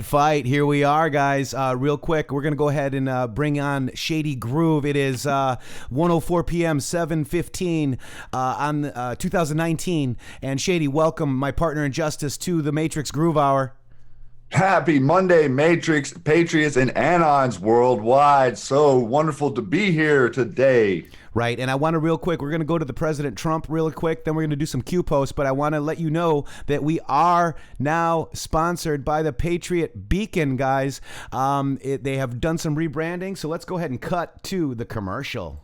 Fight. Here we are, guys. Real quick, we're going to go ahead and bring on Shady Grooove. It is 1:04 p.m., 7:15 on 2019. And Shady, welcome, my partner in justice, to the Matrixxx Groove Hour. Happy Monday, Matrixxx, Patriots, and Anons worldwide. So wonderful to be here today. Right, and I want to real quick, we're going to go to the President Trump real quick, then we're going to do some Q posts, but I want to let you know that we are now sponsored by the Patriot Beacon, guys. They have done some rebranding, so let's go ahead and cut to the commercial.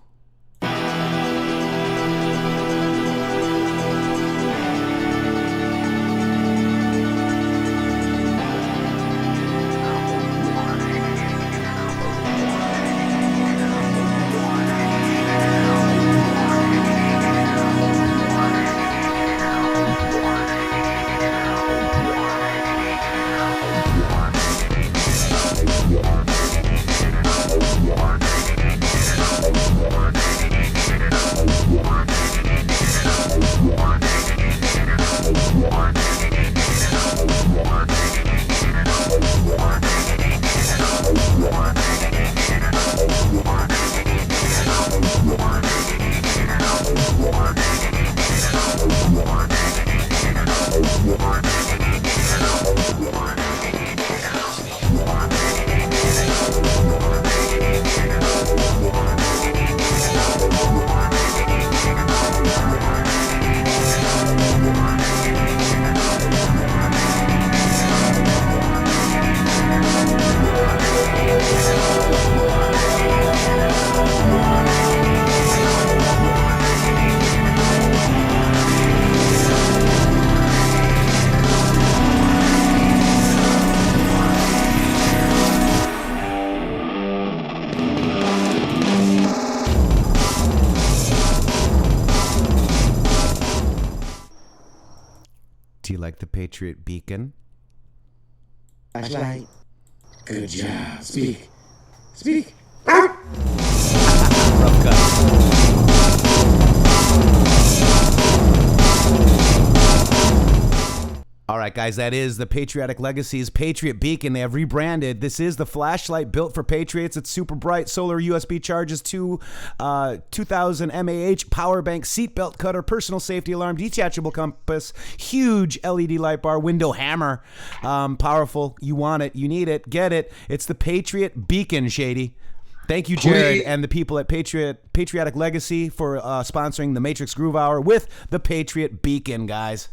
Do you like the Patriot Beacon? Flashlight. Good job. Speak. Rough cut. All right, guys, that is the Patriotic Legacy's Patriot Beacon. They have rebranded. This is the flashlight built for Patriots. It's super bright, solar USB charges, 2,000 mAh, power bank, seatbelt cutter, personal safety alarm, detachable compass, huge LED light bar, window hammer. Powerful. You want it. You need it. Get it. It's the Patriot Beacon, Shady. Thank you, Jared, and the people at Patriotic Legacy for sponsoring the Matrixxx Groove Hour with the Patriot Beacon, guys.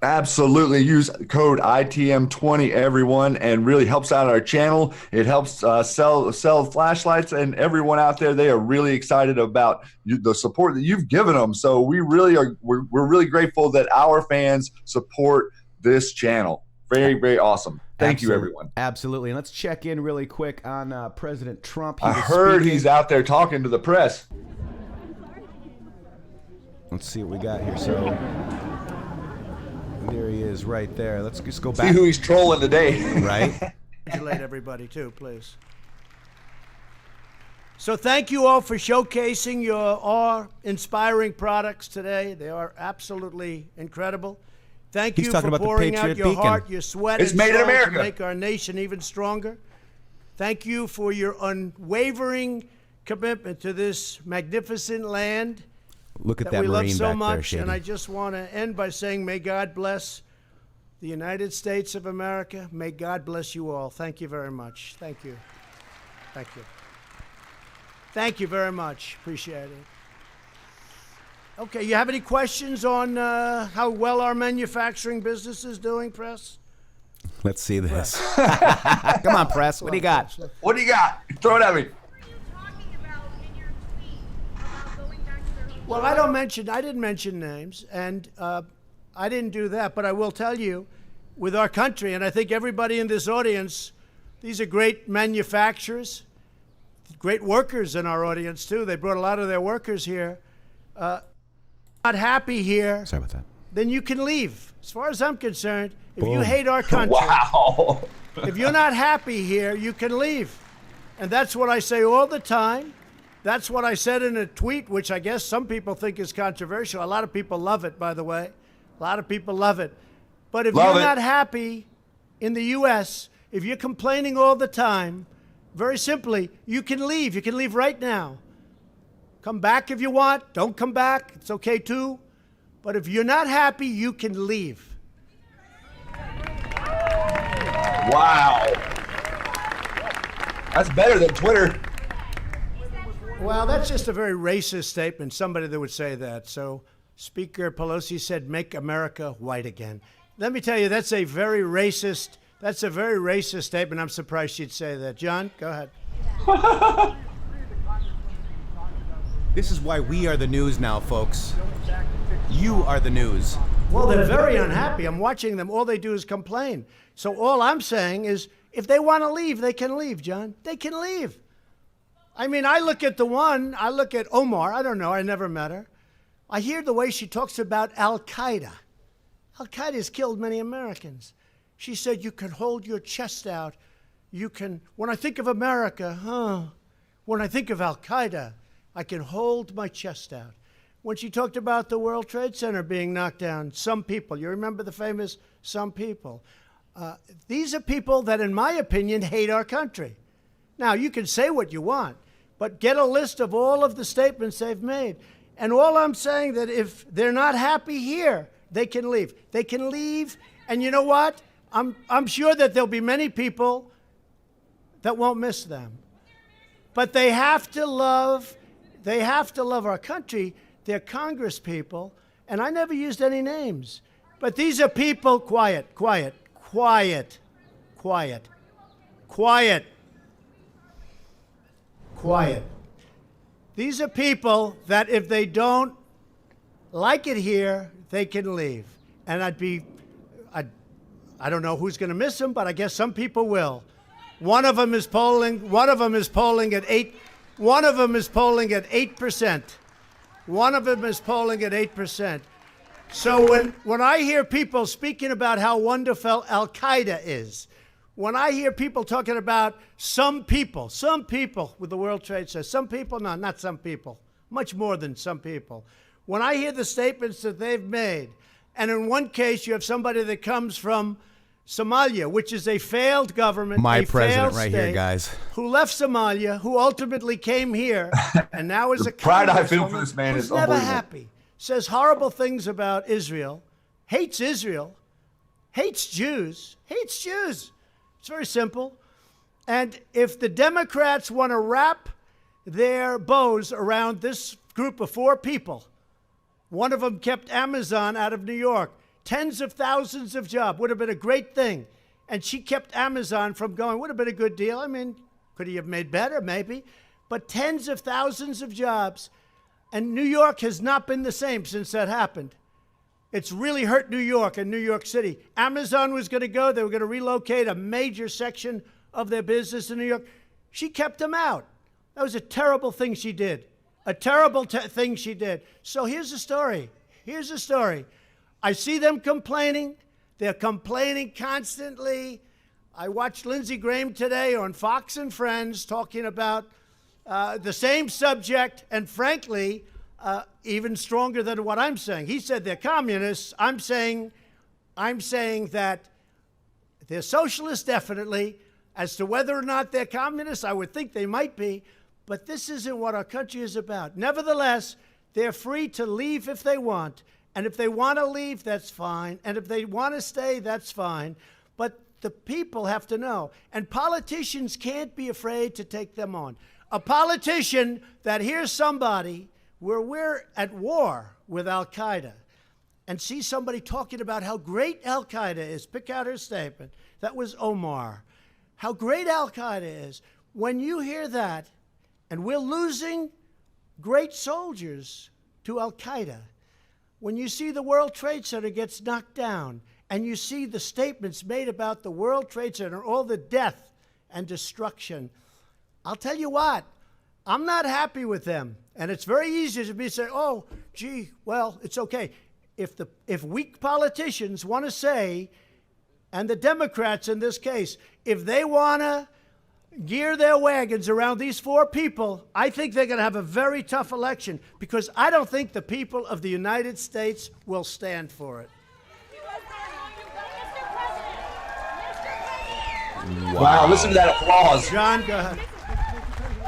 Absolutely. Use code ITM20, everyone, and really helps out our channel. It helps sell flashlights, and everyone out there, they are really excited about the support that you've given them. So we really are, we're really grateful that our fans support this channel. Very, very awesome. Thank you, everyone. Absolutely. And let's check in really quick on President Trump. I heard he's out there talking to the press. Let's see what we got here. So there he is right there. Let's just go back. See who he's trolling today. Right? Congratulate everybody, too, please. So thank you all for showcasing your awe-inspiring products today. They are absolutely incredible. Thank you for pouring out your heart, your sweat, and soul to make our nation even stronger. Thank you for your unwavering commitment to this magnificent land. Look at that we love Marine so back much, there, Shady. and I just want to end by saying, may God bless the United States of America. May God bless you all. Thank you very much. Thank you. Thank you. Thank you very much. Appreciate it. Okay, you have any questions on how well our manufacturing business is doing, Press? Let's see this. Come on, Press. What do you got? What do you got? Throw it at me. Well, I didn't mention names, and I didn't do that, but I will tell you, with our country, and I think everybody in this audience, these are great manufacturers, great workers in our audience, too. They brought a lot of their workers here. Not happy here, sorry about that, then you can leave. As far as I'm concerned, if you hate our country, wow. if you're not happy here, you can leave. And that's what I say all the time. That's what I said in a tweet, which I guess some people think is controversial. A lot of people love it, by the way. A lot of people love it. But if you're not happy in the U.S., If you're complaining all the time, very simply, you can leave. You can leave right now. Come back if you want. Don't come back. It's okay too. But if you're not happy, you can leave. Wow. That's better than Twitter. Well, that's just a very racist statement, somebody that would say that. So Speaker Pelosi said, make America white again. Let me tell you, that's a very racist statement. I'm surprised she'd say that. John, go ahead. This is why we are the news now, folks. You are the news. Well, they're very unhappy. I'm watching them. All they do is complain. So all I'm saying is, if they want to leave, they can leave, John. They can leave. I mean, I look at Omar. I don't know. I never met her. I hear the way she talks about Al-Qaeda. Al-Qaeda has killed many Americans. She said, you can hold your chest out. You can, when I think of America, when I think of Al-Qaeda, I can hold my chest out. When she talked about the World Trade Center being knocked down, some people, you remember the famous some people. These are people that, in my opinion, hate our country. Now, you can say what you want, but get a list of all of the statements they've made. And all I'm saying that if they're not happy here, they can leave. They can leave, and you know what? I'm sure that there'll be many people that won't miss them. But they have to love our country. They're Congress people, and I never used any names. But these are people, quiet. These are people that if they don't like it here, they can leave. And I don't know who's going to miss them, but I guess some people will. One of them is polling at 8%. One of them is polling at 8%. So when I hear people speaking about how wonderful Al-Qaeda is, when I hear people talking about some people with the World Trade Center, some people, no, not some people, much more than some people. When I hear the statements that they've made, and in one case you have somebody that comes from Somalia, which is a failed government, my a president failed right state, here, guys, who left Somalia, who ultimately came here, and now is a pride I feel for this man is never unbelievable. happy, says horrible things about Israel, hates Jews. It's very simple. And if the Democrats want to wrap their bows around this group of 4 people, one of them kept Amazon out of New York, tens of thousands of jobs, would have been a great thing. And she kept Amazon from going, would have been a good deal. I mean, could he have made better? Maybe. But tens of thousands of jobs. And New York has not been the same since that happened. It's really hurt New York and New York City. Amazon was going to go. They were going to relocate a major section of their business in New York. She kept them out. That was a terrible thing she did. A terrible thing she did. So here's the story. I see them complaining. They're complaining constantly. I watched Lindsey Graham today on Fox and Friends talking about the same subject, and frankly, even stronger than what I'm saying. He said they're communists. I'm saying that they're socialists, definitely. As to whether or not they're communists, I would think they might be. But this isn't what our country is about. Nevertheless, they're free to leave if they want. And if they want to leave, that's fine. And if they want to stay, that's fine. But the people have to know. And politicians can't be afraid to take them on. A politician that hears somebody where we're at war with Al-Qaeda and sees somebody talking about how great Al-Qaeda is, pick out her statement. That was Omar. How great Al-Qaeda is. When you hear that, and we're losing great soldiers to Al-Qaeda, when you see the World Trade Center gets knocked down, and you see the statements made about the World Trade Center, all the death and destruction, I'll tell you what, I'm not happy with them. And it's very easy to be say, oh, gee, well, it's okay. If weak politicians want to say, and the Democrats in this case, if they want to gear their wagons around these 4 people, I think they're going to have a very tough election, because I don't think the people of the United States will stand for it. Wow, listen to that applause. John, go ahead.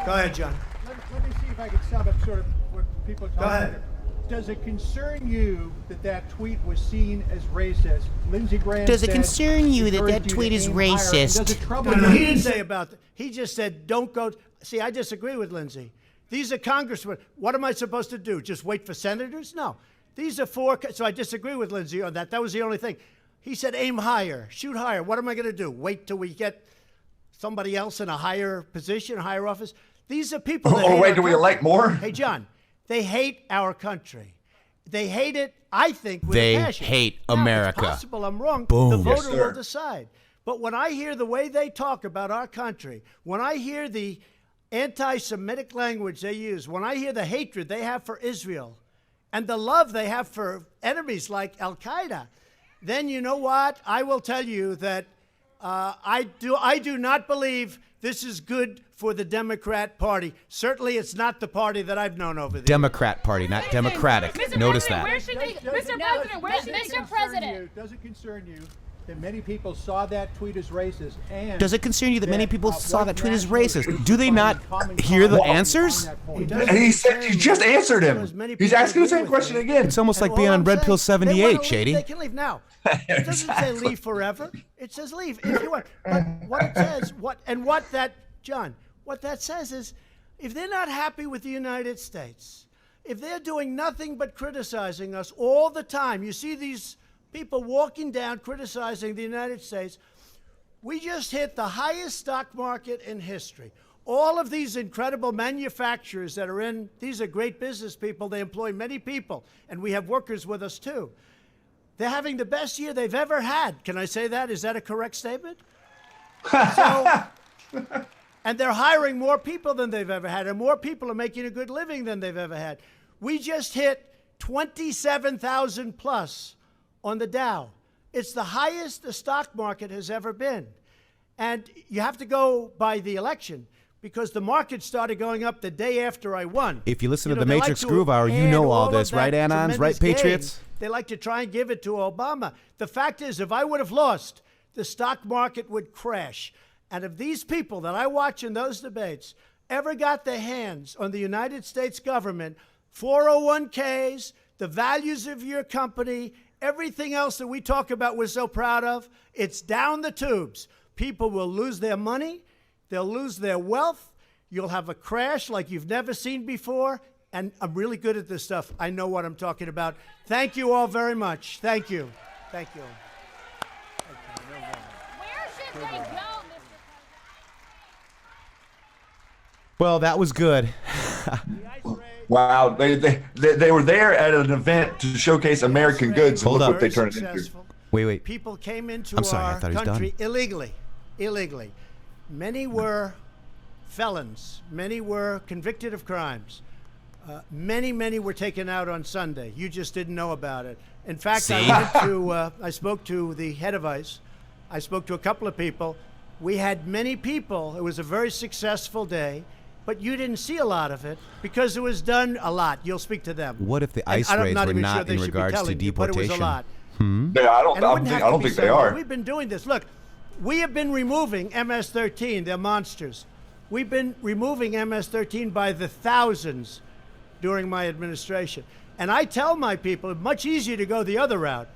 Go ahead, John. Let me see if I can sum up sort of what people talk Go ahead. about. Does it concern you that that tweet was seen as racist? Lindsey Graham Does it said, concern you that encouraged that you tweet to is aim higher, and racist? Does it trouble No, you? he didn't say about that. He just said, don't go. See, I disagree with Lindsey. These are congressmen. What am I supposed to do? Just wait for senators? No. These are four. So I disagree with Lindsey on that. That was the only thing. He said, aim higher, shoot higher. What am I going to do? Wait till we get somebody else in a higher position, a higher office? These are people that hate wait our till we country. elect more? Hey, John, they hate our country. They hate it, I think, with They a passion. hate Now, America. It's possible I'm wrong. Boom. The Yes, voter sir. will decide. But when I hear the way they talk about our country, when I hear the anti-Semitic language they use, when I hear the hatred they have for Israel and the love they have for enemies like Al-Qaeda, then you know what? I will tell you that I do not believe this is good for the Democrat Party. Certainly, it's not the party that I've known over the Democrat Party, not Democratic. Notice that. Where should they, Mr. President, where should Mr. President? Does it concern you that many people saw that tweet as racist? And Does it concern you that many people saw white that tweet as nationalists racist? Do they not common hear the cause on answers? that point? And he said, you just answered him. He's asking the same question again. It's almost like And being all on I'm Red saying, Pill they 78, wanna leave, Shady. They can leave now. It doesn't say leave forever. It says leave if you want. But what it says, John, what that says is, if they're not happy with the United States, if they're doing nothing but criticizing us all the time, you see these people walking down criticizing the United States. We just hit the highest stock market in history. All of these incredible manufacturers that are in, these are great business people. They employ many people, and we have workers with us too. They're having the best year they've ever had. Can I say that? Is that a correct statement? And they're hiring more people than they've ever had, and more people are making a good living than they've ever had. We just hit 27,000 plus on the Dow. It's the highest the stock market has ever been. And you have to go by the election, because the market started going up the day after I won. If you listen to the they like Matrixxx to Groove Hour, you add know all of this, that right, Anons? tremendous Right, gain. Patriots? They like to try and give it to Obama. The fact is, if I would have lost, the stock market would crash. And if these people that I watch in those debates ever got their hands on the United States government, 401ks, the values of your company, everything else that we talk about we're so proud of, it's down the tubes. People will lose their money. They'll lose their wealth. You'll have a crash like you've never seen before. And I'm really good at this stuff. I know what I'm talking about. Thank you all very much. Thank you. Thank you. Where should they go, Mr. Well, that was good. Wow, they were there at an event to showcase American goods. And Hold look up. what they turned it into. Successful. Wait. People came into I'm sorry, I our thought he was country done. illegally. Many were felons. Many were convicted of crimes. Many were taken out on Sunday. You just didn't know about it. In fact, See? I spoke to the head of ICE. I spoke to a couple of people. We had many people. It was a very successful day, but you didn't see a lot of it because it was done a lot. You'll speak to them. What if the And ICE I'm raids were even sure not they in should be regards to telling you, but it was a deportation? lot. Yeah, I And it don't wouldn't have to think be they so are. long. We've been doing this. Look, we have been removing MS-13. They're monsters. We've been removing MS-13 by the thousands during my administration. And I tell my people, it's much easier to go the other route.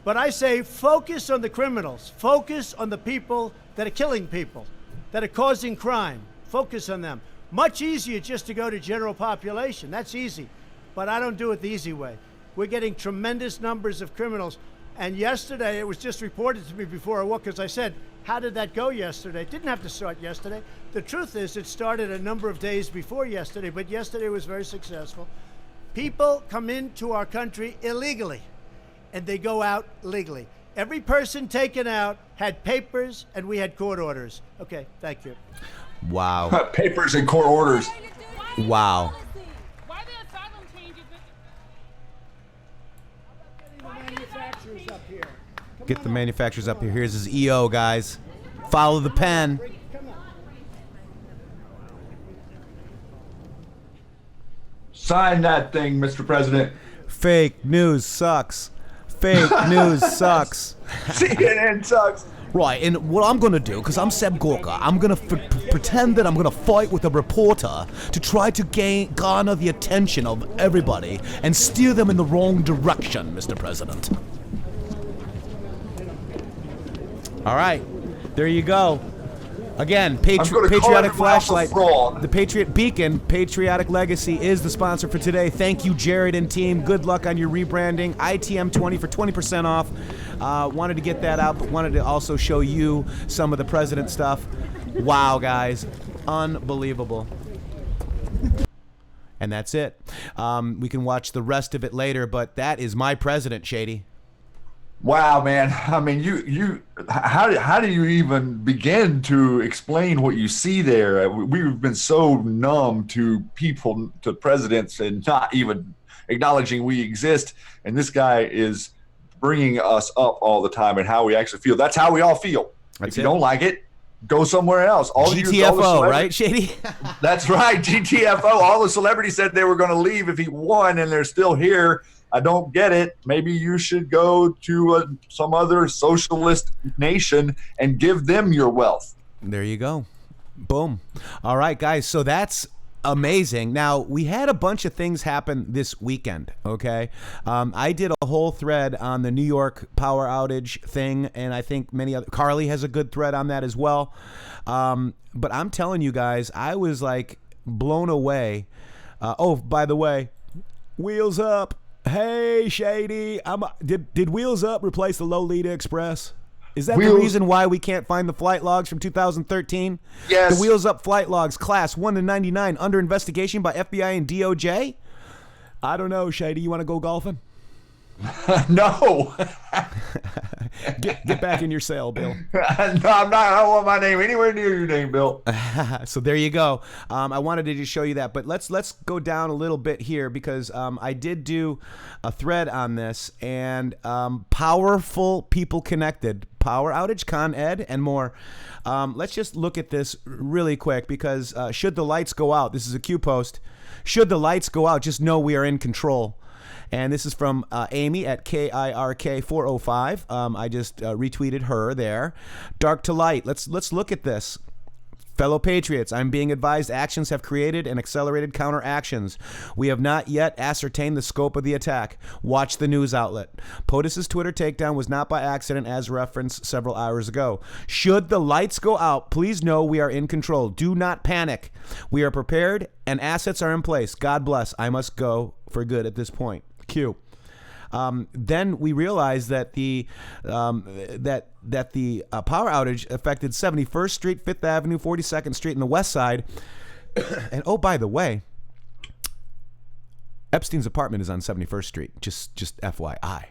But I say, focus on the criminals. Focus on the people that are killing people, that are causing crime. Focus on them. Much easier just to go to general population. That's easy. But I don't do it the easy way. We're getting tremendous numbers of criminals. And yesterday, it was just reported to me before I walked, because I said, how did that go yesterday? It didn't have to start yesterday. The truth is, it started a number of days before yesterday, but yesterday was very successful. People come into our country illegally, and they go out legally. Every person taken out had papers, and we had court orders. Okay, thank you. Wow. Papers and court orders. Wow. Why the asylum changes? Manufacturers up here. Get the manufacturers up here. Here's his EO, guys. Follow the pen. Come on. Sign that thing, Mr. President. Fake news sucks. Fake news sucks. CNN sucks. Right, and what I'm going to do, because I'm Seb Gorka, I'm going to pretend that I'm going to fight with a reporter to try to garner the attention of everybody and steer them in the wrong direction, Mr. President. All right, there you go. Again, Patriotic Flashlight, the Patriot Beacon, Patriotic Legacy is the sponsor for today. Thank you, Jared and team. Good luck on your rebranding. ITM20 for 20% off. Wanted to get that out, but wanted to also show you some of the president stuff. Wow, guys. Unbelievable. And that's it. We can watch the rest of it later, but that is my president, Shady. Wow, man. I mean, how do you even begin to explain what you see there? We've been so numb to people, to presidents, and not even acknowledging we exist. And this guy is bringing us up all the time and how we actually feel. That's how we all feel. If you don't like it, go somewhere else. GTFO, right, Shady? That's right, GTFO. All the celebrities said they were going to leave if he won, and they're still here. I don't get it. Maybe you should go to some other socialist nation and give them your wealth. There you go. Boom. All right, guys. So that's amazing. Now, we had a bunch of things happen this weekend, okay? I did a whole thread on the New York power outage thing, and I think many other... Carly has a good thread on that as well. But I'm telling you guys, I was like blown away. Oh, by the way, Wheels Up. Hey, Shady. Did Wheels Up replace the Lolita Express? Is that the reason why we can't find the flight logs from 2013? Yes. The Wheels Up flight logs, class 1 to 99, under investigation by FBI and DOJ? I don't know, Shady. You want to go golfing? No. Get back in your cell, Bill. No, I'm not. I don't want my name anywhere near your name, Bill. So there you go. I wanted to just show you that, but let's go down a little bit here because I did do a thread on this, and powerful people connected, power outage, Con Ed, and more. Let's just look at this really quick because should the lights go out, this is a Q post. Should the lights go out, just know we are in control. And this is from Amy at KIRK405. I just retweeted her there. Dark to light. Let's look at this. Fellow Patriots, I'm being advised actions have created and accelerated counteractions. We have not yet ascertained the scope of the attack. Watch the news outlet. POTUS's Twitter takedown was not by accident, as referenced several hours ago. Should the lights go out, please know we are in control. Do not panic. We are prepared and assets are in place. God bless. I must go for good at this point. Q. Then we realized that the power outage affected 71st Street, 5th Avenue, 42nd Street, and the West Side. And oh, by the way, Epstein's apartment is on 71st Street. Just FYI.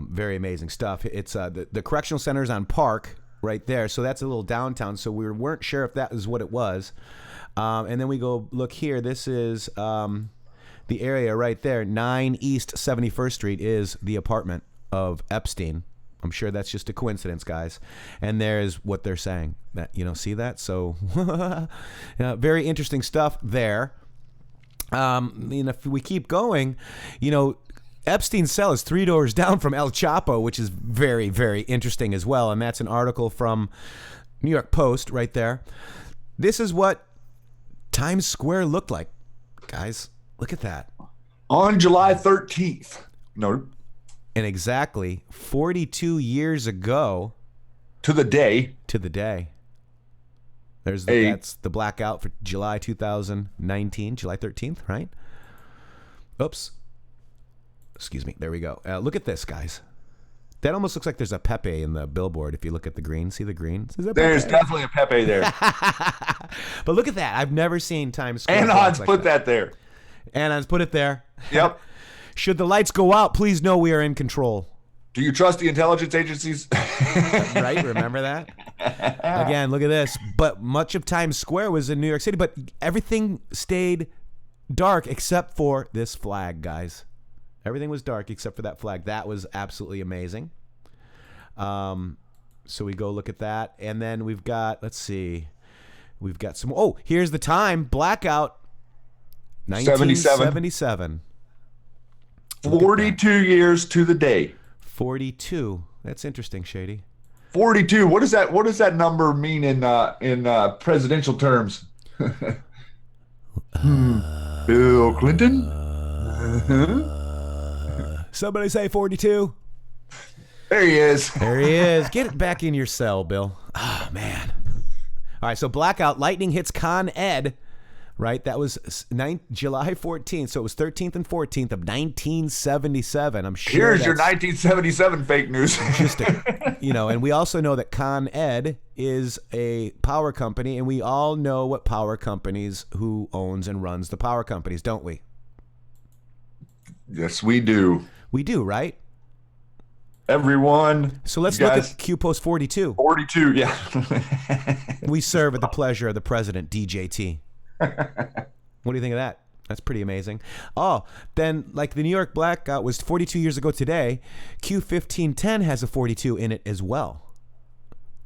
Very amazing stuff. It's the correctional center is on Park right there, so that's a little downtown. So we weren't sure if that was what it was. And then we go look here. This is the area right there, 9 East 71st Street, is the apartment of Epstein. I'm sure that's just a coincidence, guys. And there's what they're saying. That, you know, see that? So very interesting stuff there. If we keep going, Epstein's cell is 3 doors down from El Chapo, which is very, very interesting as well. And that's an article from New York Post right there. This is what Times Square looked like, guys. Look at that. On July 13th. No. And exactly 42 years ago. To the day. That's the blackout for July 2019, July 13th, right? Oops. Excuse me. There we go. Look at this, guys. That almost looks like there's a Pepe in the billboard if you look at the green. See the green? There's definitely a Pepe there. But look at that. I've never seen Times Square. Anon's put that there. Anon's put it there. Yep. Should the lights go out, please know we are in control. Do you trust the intelligence agencies? Right? Remember that? Again, look at this. But much of Times Square was in New York City, but everything stayed dark except for this flag, guys. Everything was dark except for that flag. That was absolutely amazing. So we go look at that. And then we've got, let's see. We've got some, here's the time. Blackout. 1977. 42 years to the day. 42. That's interesting, Shady. 42. What does that number mean in presidential terms? Bill Clinton? Somebody say 42. There he is. There he is. Get it back in your cell, Bill. Oh, man. All right, so blackout. Lightning hits Con Ed, right? That was July 14th, so it was 13th and 14th of 1977. I'm sure Here's your 1977 fake news. Just and we also know that Con Ed is a power company, and we all know what power companies, who owns and runs the power companies, don't we? Yes, we do. We do, right? Everyone. So let's look at Q Post 42. 42, yeah. We serve at the pleasure of the president, DJT. What do you think of that? That's pretty amazing. Oh, then like the New York blackout was 42 years ago today, Q1510 has a 42 in it as well.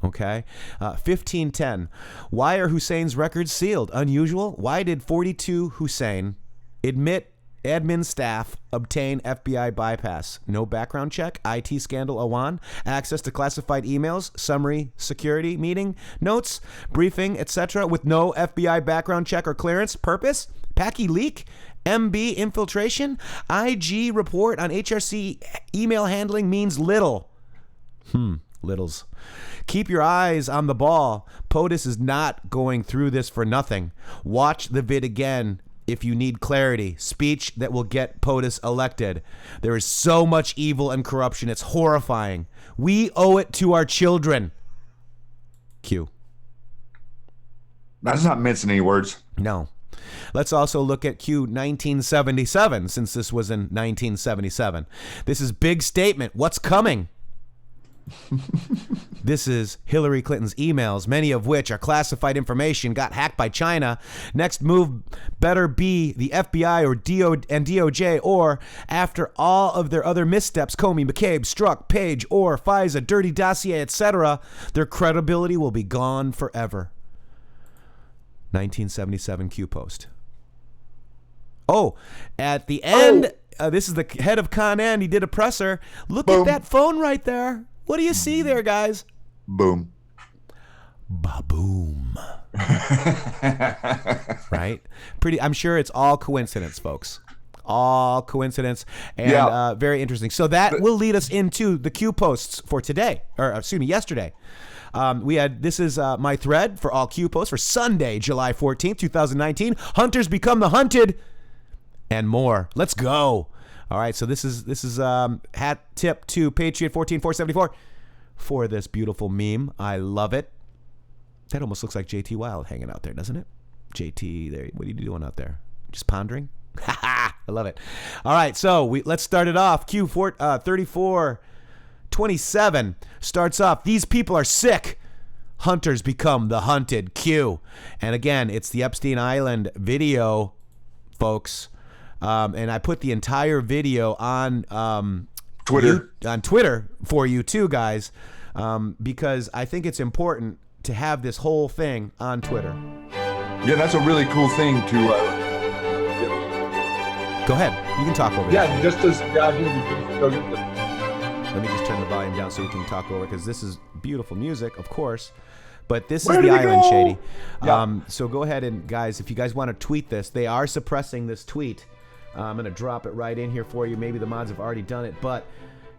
Okay. 1510. Why are Hussein's records sealed? Unusual. Why did 42 Hussein admit admin staff obtain FBI bypass? No background check, IT scandal Awan, access to classified emails, summary security meeting, notes, briefing, etc. with no FBI background check or clearance. Purpose? Packy leak? MB infiltration? IG report on HRC email handling means little. Littles. Keep your eyes on the ball. POTUS is not going through this for nothing. Watch the vid again if you need clarity. Speech that will get POTUS elected. There is so much evil and corruption. It's horrifying. We owe it to our children. Q. That's not mincing any words. No. Let's also look at Q 1977, since this was in 1977. This is big statement. What's coming? This is Hillary Clinton's emails, many of which are classified information, got hacked by China. Next move better be the FBI or DOJ, or after all of their other missteps, Comey, McCabe, Strzok, Page, or FISA, dirty dossier, etc., their credibility will be gone forever. 1977 Q post. Oh, at the end, this is the head of Con Ed. He did a presser. Look at that phone right there. What do you see there, guys? Boom. Ba-boom. Right? I'm sure it's all coincidence, folks. All coincidence, and very interesting. So that will lead us into the Q posts for today, or excuse me, yesterday. This is my thread for all Q posts for Sunday, July 14th, 2019. Hunters become the hunted, and more. Let's go. All right, so this is hat tip to Patriot 14474 for this beautiful meme. I love it. That almost looks like JT Wild hanging out there, doesn't it? JT, there. What are you doing out there? Just pondering? I love it. All right, so let's start it off. Q 3427 starts off. These people are sick. Hunters become the hunted. Q. And again, it's the Epstein Island video, folks. And I put the entire video on Twitter for you too, guys, because I think it's important to have this whole thing on Twitter. Yeah, that's a really cool thing to. Go ahead. You can talk over it. Yeah, just as Let me just turn the volume down so you can talk over, because this is beautiful music, of course. But this is the island, Shady. Yeah. So go ahead and, guys, if you guys want to tweet this, they are suppressing this tweet. I'm going to drop it right in here for you. Maybe the mods have already done it, but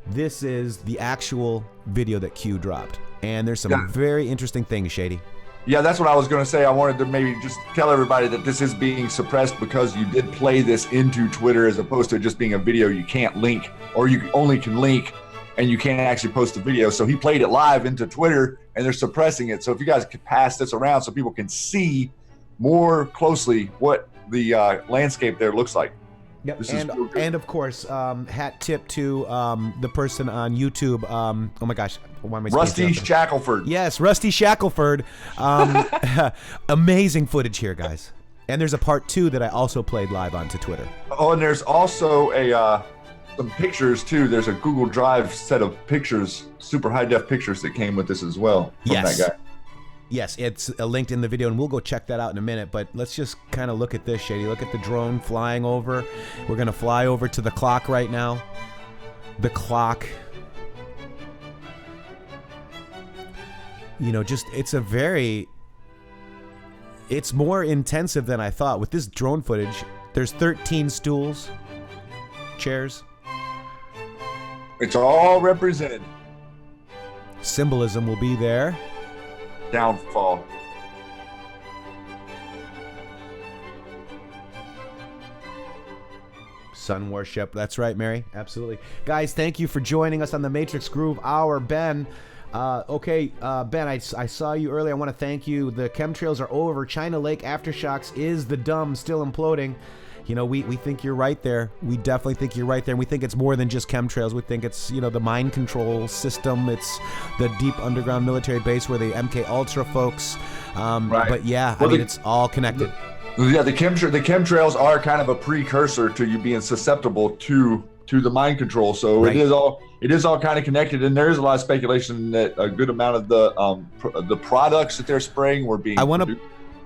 this is the actual video that Q dropped. And there's some very interesting things, Shady. Yeah, that's what I was going to say. I wanted to maybe just tell everybody that this is being suppressed because you did play this into Twitter as opposed to just being a video you can't link, or you only can link and you can't actually post the video. So he played it live into Twitter and they're suppressing it. So if you guys could pass this around so people can see more closely what the landscape there looks like. Yep. And of course, hat tip to the person on YouTube. Oh my gosh, why am I Rusty Shackelford. Yes, Rusty Shackelford. Amazing footage here, guys. And there's a part 2 that I also played live onto Twitter. Oh, and there's also some pictures too. There's a Google Drive set of pictures, super high def pictures that came with this as well. From that guy. Yes, it's linked in the video, and we'll go check that out in a minute. But let's just kind of look at this, Shady. Look at the drone flying over. We're going to fly over to the clock right now. The clock. just it's more intensive than I thought. With this drone footage, there's 13 stools, chairs. It's all represented. Symbolism will be there. Downfall. Sun worship. That's right, Mary. Absolutely. Guys, thank you for joining us on the Matrixxx Groove Hour. Ben, Ben, I saw you earlier. I want to thank you. The chemtrails are over. China Lake Aftershocks is the dumb still imploding. We think you're right there. We definitely think you're right there. And we think it's more than just chemtrails. We think it's, the mind control system. It's the deep underground military base where the MK Ultra folks. Right. But yeah, Well, it's all connected. The chemtrails are kind of a precursor to you being susceptible to the mind control. So Right. it is all kind of connected, and there is a lot of speculation that a good amount of the products that they're spraying were being. I want to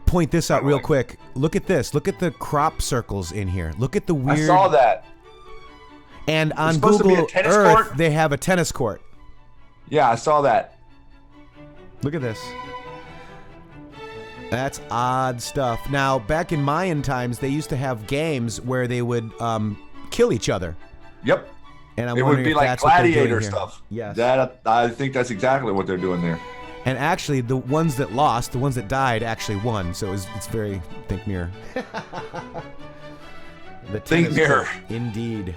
point this out real quick. Look at this. Look at the crop circles in here. Look at the weird. I saw that. And on supposed to be a Google tennis Earth, court? they have a tennis court. Yeah, I saw that. Look at this. That's odd stuff. Now, back in Mayan times, they used to have games where they would kill each other. Yep. And I'm It would wondering be if like that's what they're doing gladiator here. stuff. Yes. I think that's exactly what they're doing there. And actually, the ones that lost, the ones that died, actually won. So it's very think mirror. The Think tennis mirror. court, indeed.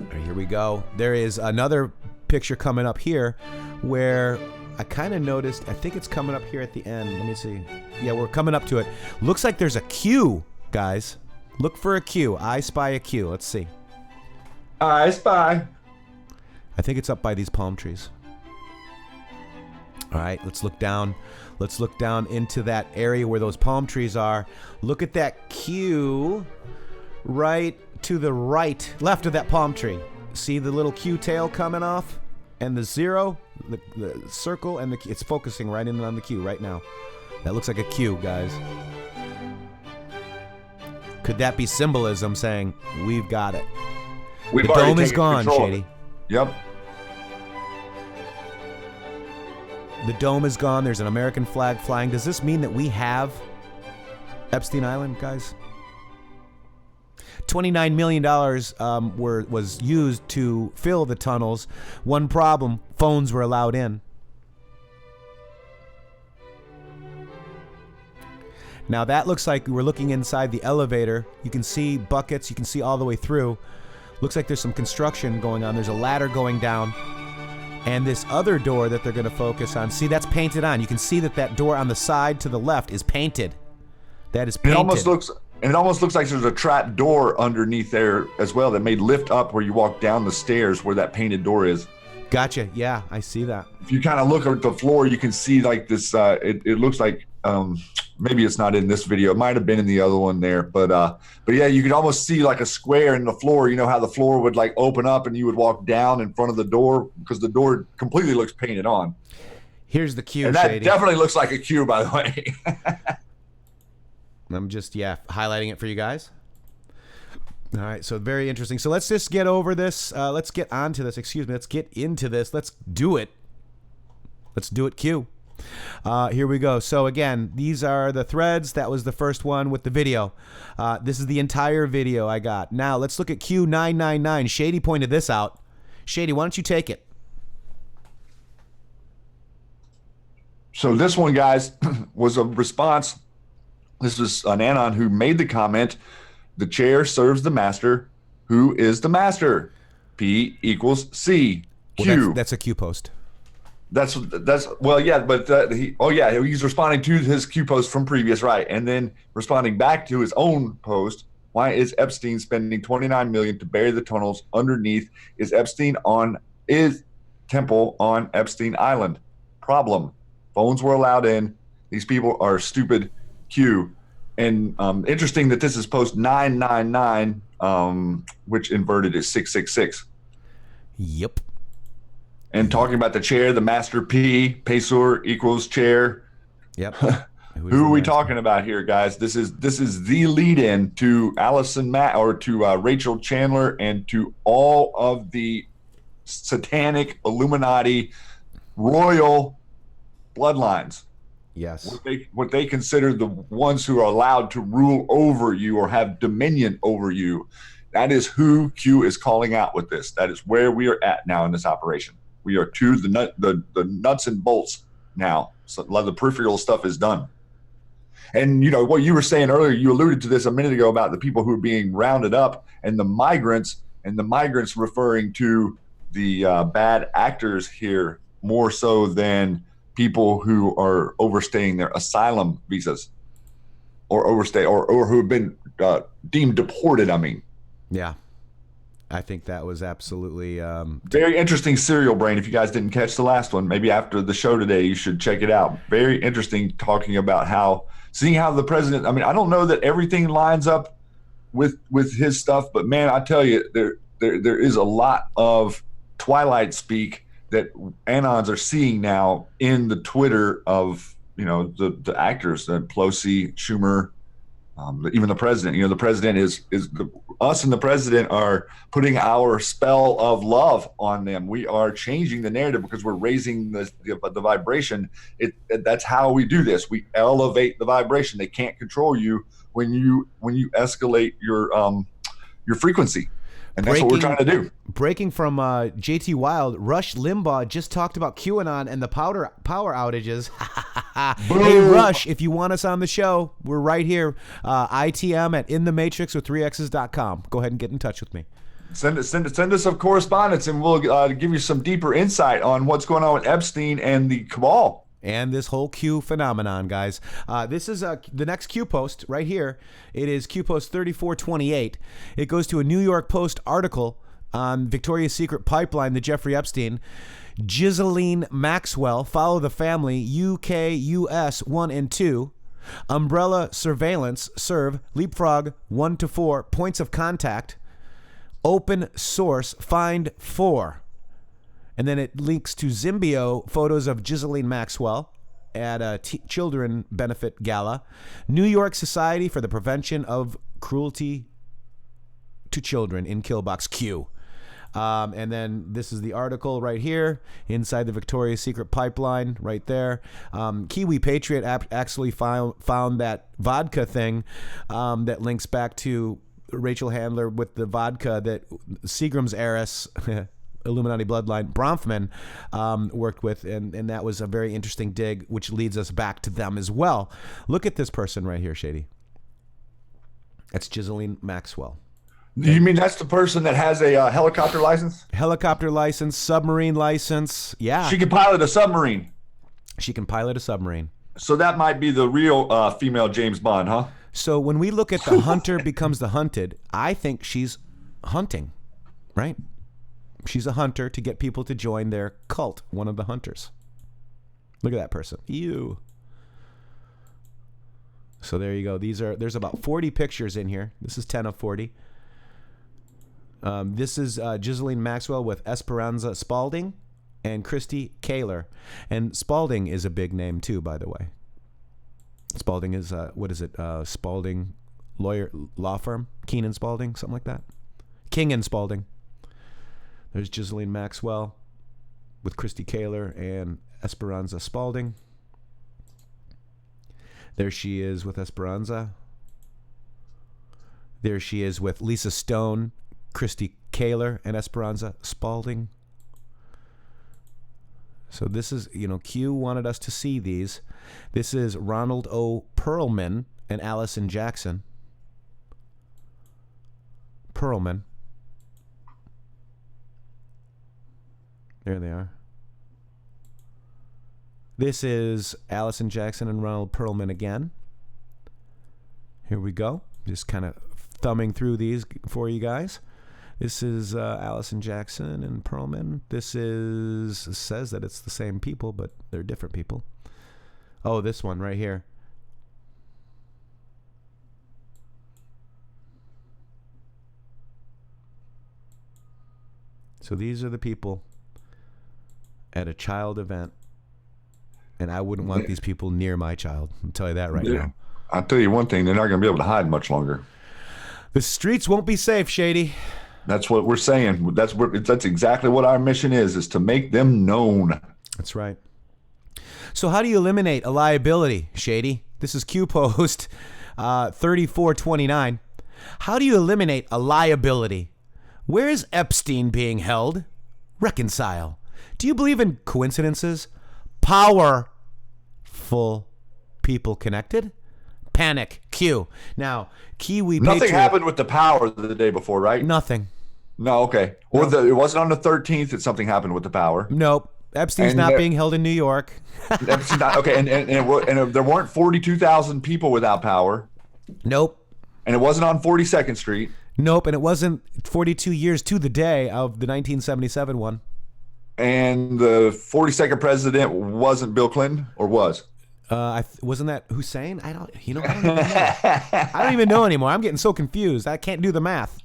All right, here we go. There is another picture coming up here where I kind of noticed, I think it's coming up here at the end. Let me see. Yeah, we're coming up to it. Looks like there's a Q, guys. Look for a Q. I spy a Q. Let's see. I spy. I think it's up by these palm trees. All right, let's look down. Let's look down into that area where those palm trees are. Look at that Q right to the right, left of that palm tree. See the little Q tail coming off? And the zero, the circle, and it's focusing right in on the Q right now. That looks like a Q, guys. Could that be symbolism saying, we've got it? We've The already dome is taken gone, control of Shady. it. Yep. The dome is gone. There's an American flag flying. Does this mean that we have Epstein Island, guys? $29 million was used to fill the tunnels. One problem, phones were allowed in. Now that looks like we're looking inside the elevator. You can see buckets. You can see all the way through. Looks like there's some construction going on. There's a ladder going down. And this other door that they're going to focus on, see, that's painted on. You can see that door on the side to the left is painted. That is painted. It almost looks like there's a trap door underneath there as well that may lift up where you walk down the stairs where that painted door is. Gotcha. Yeah, I see that. If you kind of look at the floor, you can see like this. It looks like maybe it's not in this video. It might have been in the other one there, but yeah, you could almost see like a square in the floor. You know how the floor would like open up and you would walk down in front of the door because the door completely looks painted on. Here's the cue, And that Shady. definitely looks like a cue, by the way. I'm just, highlighting it for you guys. All right, so very interesting. So let's just get over this. Let's get onto this. Excuse me. Let's get into this. Let's do it. Let's do it, Q. Here we go. So again, these are the threads. That was the first one with the video. This is the entire video I got. Now let's look at Q999. Shady pointed this out. Shady, why don't you take it? So this one, guys, was a response. This was an Anon who made the comment, the chair serves the master. Who is the master? P equals C. Q. Well, that's a Q post. That's well, yeah, but he's responding to his Q post from previous, right? And then responding back to his own post. Why is Epstein spending $29 million to bury the tunnels underneath? Is Temple on Epstein Island? Problem. Phones were allowed in. These people are stupid. Q. And interesting that this is post 999, which inverted is 666. Yep. And talking about the chair, the master P, Pesor equals chair. Yep. Who are we talking about here, guys? This is the lead-in to Allison Rachel Chandler and to all of the satanic Illuminati royal bloodlines. Yes. What they consider the ones who are allowed to rule over you or have dominion over you. That is who Q is calling out with this. That is where we are at now in this operation. We are to the nuts and bolts now. So a lot of the peripheral stuff is done. And you know what you were saying earlier, you alluded to this a minute ago about the people who are being rounded up and the migrants referring to the bad actors here more so than people who are overstaying their asylum visas or who have been deemed deported. I mean, yeah, I think that was absolutely very interesting serial brain. If you guys didn't catch the last one, maybe after the show today, you should check it out. Very interesting, talking about seeing how the president, I mean, I don't know that everything lines up with his stuff, but man, I tell you, there is a lot of Twilight speak that Anons are seeing now in the Twitter of, you know, the actors, Pelosi, Schumer, even the president. You know, the president us and the president are putting our spell of love on them. We are changing the narrative because we're raising the vibration. That's how we do this. We elevate the vibration. They can't control you when you escalate your frequency. And that's what we're trying to do. Breaking from JT Wild, Rush Limbaugh just talked about QAnon and the power outages. Hey, Rush, if you want us on the show, we're right here. ITM at intheMatrixx or 3x's.com. Go ahead and get in touch with me. Send us a correspondence, and we'll give you some deeper insight on what's going on with Epstein and the cabal. And this whole Q phenomenon, guys. This is the next Q post right here. It is Q post 3428. It goes to a New York Post article on Victoria's Secret pipeline, the Jeffrey Epstein. Ghislaine Maxwell, Follow the Family, UK, US 1 and 2. Umbrella Surveillance, Serve, Leapfrog 1 to 4, Points of Contact. Open Source, Find 4. And then it links to Zimbio photos of Ghislaine Maxwell at a children benefit gala. New York Society for the Prevention of Cruelty to Children in Killbox Q. And then this is the article right here inside the Victoria's Secret pipeline right there. Kiwi Patriot actually found that vodka thing that links back to Rachel Handler with the vodka that Seagram's heiress Illuminati bloodline Bronfman worked with, and that was a very interesting dig, which leads us back to them as well. Look at this person right here, Shady. That's Ghislaine Maxwell. You mean that's the person that has a helicopter license? Helicopter license, submarine license. Yeah. She can pilot a submarine. She can pilot a submarine. So that might be the real female James Bond, huh? So when we look at the hunter becomes the hunted, I think she's hunting, right? She's a hunter to get people to join their cult, one of the hunters. Look at that person. Ew. So there you go. There's about 40 pictures in here. This is 10 of 40. This is Ghislaine Maxwell with Esperanza Spalding and Christy Kaler. And Spalding is a big name too, by the way. Spalding is, Spalding law firm? Keenan Spalding, something like that. King and Spalding. There's Ghislaine Maxwell with Christy Kaler and Esperanza Spalding. There she is with Esperanza. There she is with Lisa Stone, Christy Kaler, and Esperanza Spalding. So this is, Q wanted us to see these. This is Ronald O. Perlman and Allison Jackson. Perlman. There they are. This is Allison Jackson and Ronald Perlman again. Here we go. Just kind of thumbing through these for you guys. This is Allison Jackson and Perlman. Says that it's the same people, but they're different people. Oh, this one right here. So these are the people at a child event, and I wouldn't want these people near my child. I'll tell you that right now. I'll tell you one thing, they're not going to be able to hide much longer. The streets won't be safe, Shady. That's what we're saying. That's exactly what our mission is to make them known. That's right. So how do you eliminate a liability, Shady? This is Q post 3429. How do you eliminate a liability? Where is Epstein being held? Reconcile. Do you believe in coincidences? Powerful people connected? Panic. Q. Now, Kiwi Nothing Patriot. happened with the power the day before, right? Nothing. No, okay. Or it wasn't on the 13th that something happened with the power. Nope. Epstein's And not there- being held in New York. Epstein not, okay, and there weren't 42,000 people without power, Nope. and it wasn't on 42nd Street. Nope. And it wasn't 42 years to the day of the 1977 one. And the 42nd president wasn't Bill Clinton, or was? Wasn't that Hussein? I don't even know. I don't even know anymore. I'm getting so confused. I can't do the math.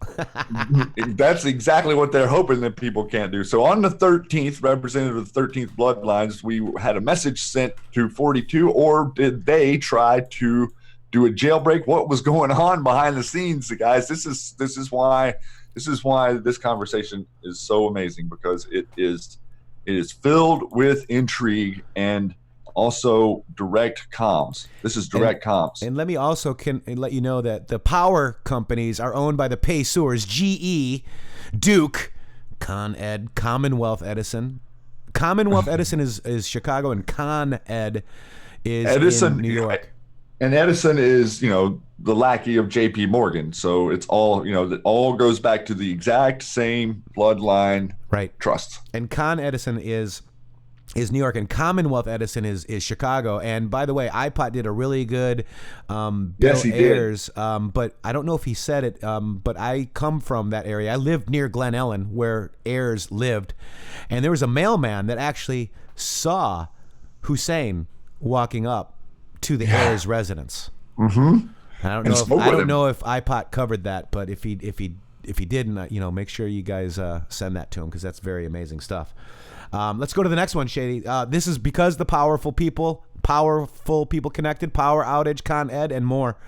That's exactly what they're hoping that people can't do. So on the 13th, representative of the 13th bloodlines, we had a message sent to 42, or did they try to do a jailbreak? What was going on behind the scenes, guys? This is why this conversation is so amazing, because it is filled with intrigue and also direct comms. This is direct comms. And let me also let you know that the power companies are owned by the Payseurs, GE, Duke, Con Ed, Commonwealth Edison. Commonwealth Edison is Chicago, and Con Ed is Edison, in New York. And Edison is, the lackey of J.P. Morgan. So it's all, that all goes back to the exact same bloodline trust. And Con Edison is New York, and Commonwealth Edison is Chicago. And by the way, iPod did a really good Bill Yes, he did. Ayers, but I don't know if he said it, but I come from that area. I lived near Glen Ellen, where Ayers lived, and there was a mailman that actually saw Hussein walking up to the Ayers residence. Mm-hmm. I don't know if iPod covered that, but if he didn't, make sure you guys send that to him, because that's very amazing stuff. Let's go to the next one, Shady. This is because the powerful people connected, power outage, Con Ed, and more.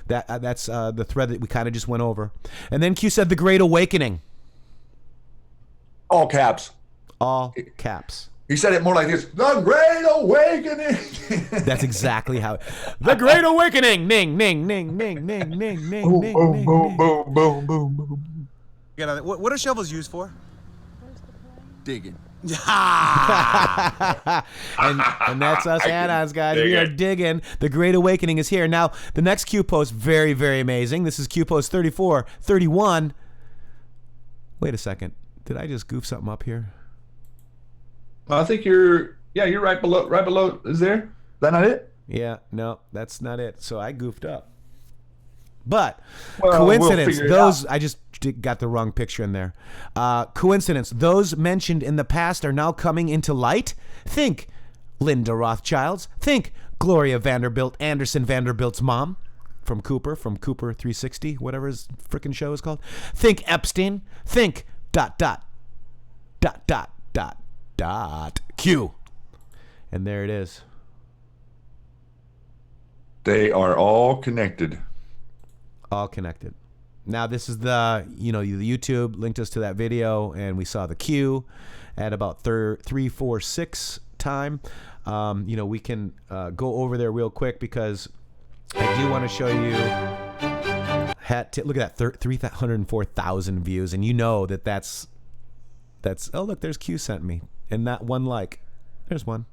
That's the thread that we kind of just went over. And then Q said the Great Awakening. All caps. All caps. He said it more like this: the Great Awakening. That's exactly how. The Great Awakening. Ning, ning, ning, ning, ning, ning, ning, Boom, ning, boom, ning, boom, ning. boom, boom, boom, boom. What are shovels used for? Digging. and that's us add-ons, guys. We are digging. The Great Awakening is here. Now, the next Q post, very, very amazing. This is Q post 3431. Wait a second. Did I just goof something up here? I think you're right below. Is there? Is that not it? Yeah, no, that's not it. So I goofed up. But Well, coincidence, we'll figure it those I just got the wrong picture in there. Coincidence, those mentioned in the past are now coming into light. Think Linda Rothschild's. Think Gloria Vanderbilt, Anderson Vanderbilt's mom from Cooper 360, whatever his freaking show is called. Think Epstein. Think ... Q. And there it is. They are all connected. All connected. Now this is the YouTube linked us to that video, and we saw the Q at about 3:46 time. We can go over there real quick, because I do want to show you. Look at that, 304,000 views, and that's. Oh, look, there's Q sent me, and not one like. There's one.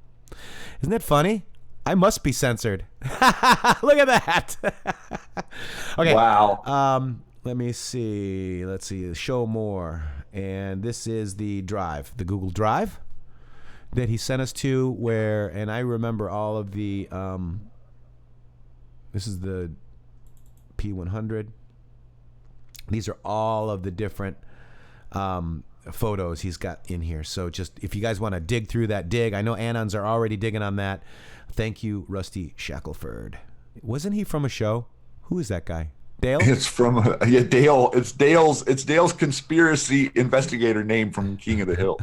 Isn't that funny? I must be censored. Look at that. Okay. Wow. Let me see. Let's see. Show more. And this is the drive, the Google Drive that he sent us to, and I remember all of the, this is the P100. These are all of the different photos he's got in here. So just, if you guys want to dig through that, dig. I know Anons are already digging on that. Thank you, Rusty Shackelford. Wasn't he from a show? Who is that guy? Dale? It's from Dale. It's Dale's conspiracy investigator name from King of the Hill.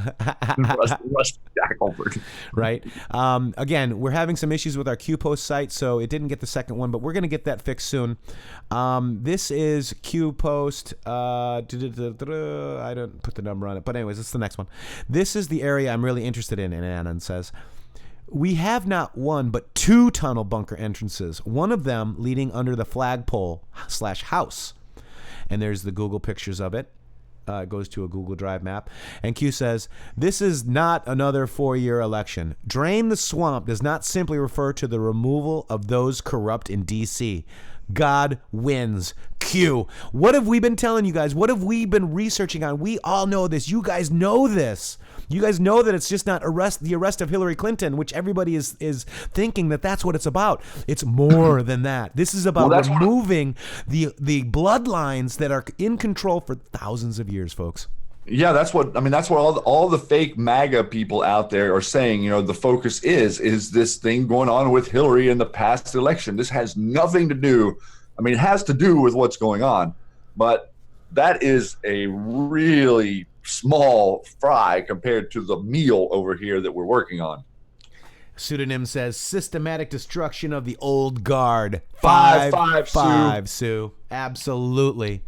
Rusty Shackelford. Right. Again, we're having some issues with our QPost site, so it didn't get the second one, but we're going to get that fixed soon. This is QPost. I don't put the number on it, but anyways, it's the next one. This is the area I'm really interested in, and Anand says. We have not one, but 2 tunnel bunker entrances, one of them leading under the flagpole/house. And there's the Google pictures of it. It goes to a Google Drive map. And Q says, this is not another 4-year election. Drain the swamp does not simply refer to the removal of those corrupt in D.C. God wins. Q. What have we been telling you guys? What have we been researching on? We all know this. You guys know this. You guys know that it's just not the arrest of Hillary Clinton, which everybody is thinking that that's what it's about. It's more than that. This is about removing the bloodlines that are in control for thousands of years, folks. Yeah, that's what all the fake MAGA people out there are saying. You know, the focus is this thing going on with Hillary in the past election. This has nothing to do. I mean, it has to do with what's going on, but that is a really small fry compared to the meal over here that we're working on. Pseudonym says systematic destruction of the old guard. 5-5, Sue. Absolutely.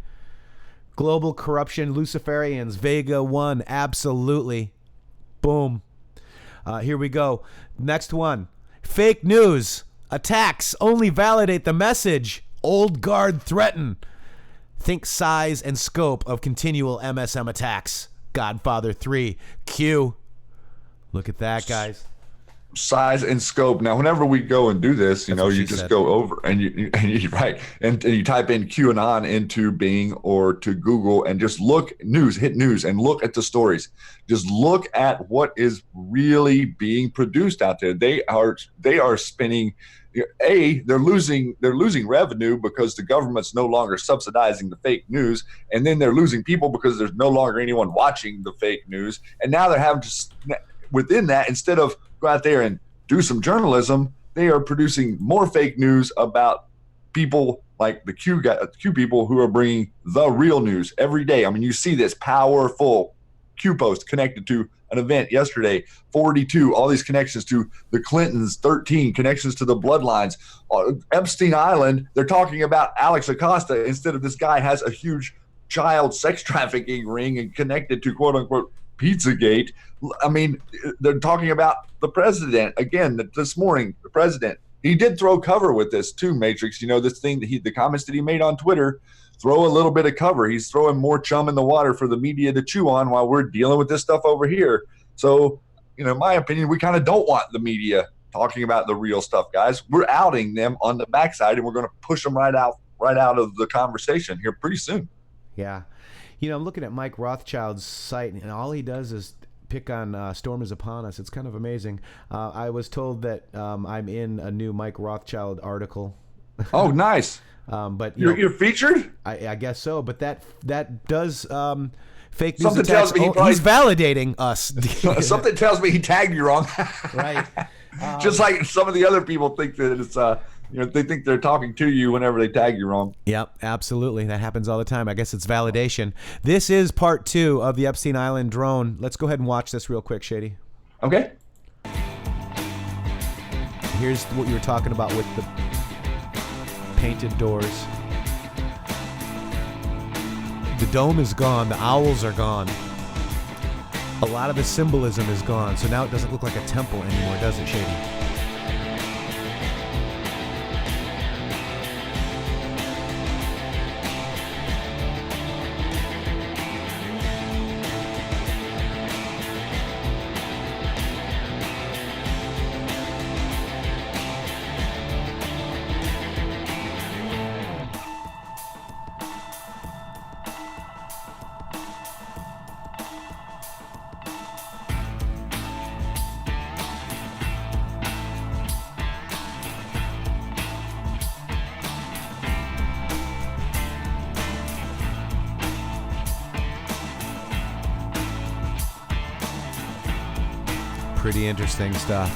Global corruption, Luciferians, Vega 1, absolutely. Boom. Here we go. Next one. Fake news. Attacks only validate the message. Old guard threaten. Think size and scope of continual MSM attacks. Godfather 3. Q. Look at that, guys. Size and scope. Now, whenever we go and do this, you That's know, you just go over and you right, and you type in QAnon into Bing or to Google and just hit news and look at the stories. Just look at what is really being produced out there. They are spinning. They're losing revenue because the government's no longer subsidizing the fake news, and then they're losing people because there's no longer anyone watching the fake news, and now they're having to within that, instead of go out there and do some journalism, they are producing more fake news about people like the Q people who are bringing the real news every day. I mean, you see this powerful Q post connected to an event yesterday, 42, all these connections to the Clintons, 13 connections to the bloodlines. Epstein Island, they're talking about Alex Acosta instead of this guy has a huge child sex trafficking ring and connected to quote unquote Pizzagate. I mean, they're talking about the president again this morning. The president, he did throw cover with this too, Matrixxx. You know, this thing that the comments that he made on Twitter, throw a little bit of cover. He's throwing more chum in the water for the media to chew on while we're dealing with this stuff over here. So, you know, in my opinion, we kind of don't want the media talking about the real stuff, guys. We're outing them on the backside, and we're going to push them right out of the conversation here pretty soon. Yeah. You know, I'm looking at Mike Rothschild's site, and all he does is pick on Storm is Upon Us. It's kind of amazing. I was told that I'm in a new Mike Rothschild article. Oh, nice. But you're featured? I guess so. But that does fake news Something attacks. tells me He's validating us. Something tells me he tagged you wrong. Right. Just like some of the other people think that it's they think they're talking to you whenever they tag you wrong. Yep, absolutely. That happens all the time. I guess it's validation. This is part 2 of the Epstein Island drone. Let's go ahead and watch this real quick, Shady. Okay. Here's what you were talking about with the painted doors. The dome is gone. The owls are gone. A lot of the symbolism is gone. So now it doesn't look like a temple anymore, does it, Shady? Pretty interesting stuff.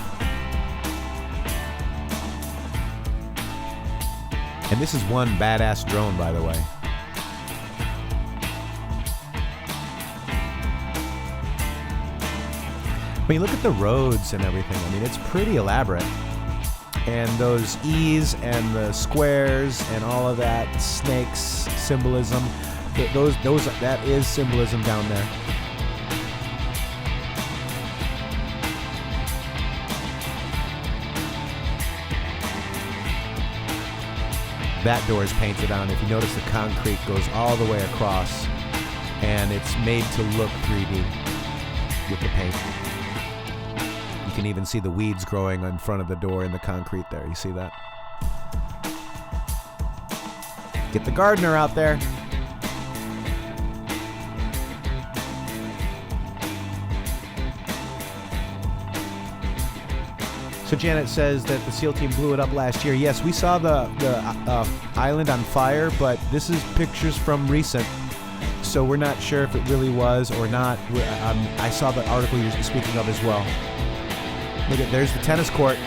And this is one badass drone, by the way. I mean, look at the roads and everything. I mean, it's pretty elaborate. And those E's and the squares and all of that snakes symbolism, that is symbolism down there. That door is painted on. If you notice, the concrete goes all the way across, and it's made to look 3D with the paint. You can even see the weeds growing in front of the door in the concrete there. You see that? Get the gardener out there. So Janet says that the SEAL team blew it up last year. Yes, we saw the island on fire, but this is pictures from recent. So we're not sure if it really was or not. I saw the article you're speaking of as well. Look at, there's the tennis court.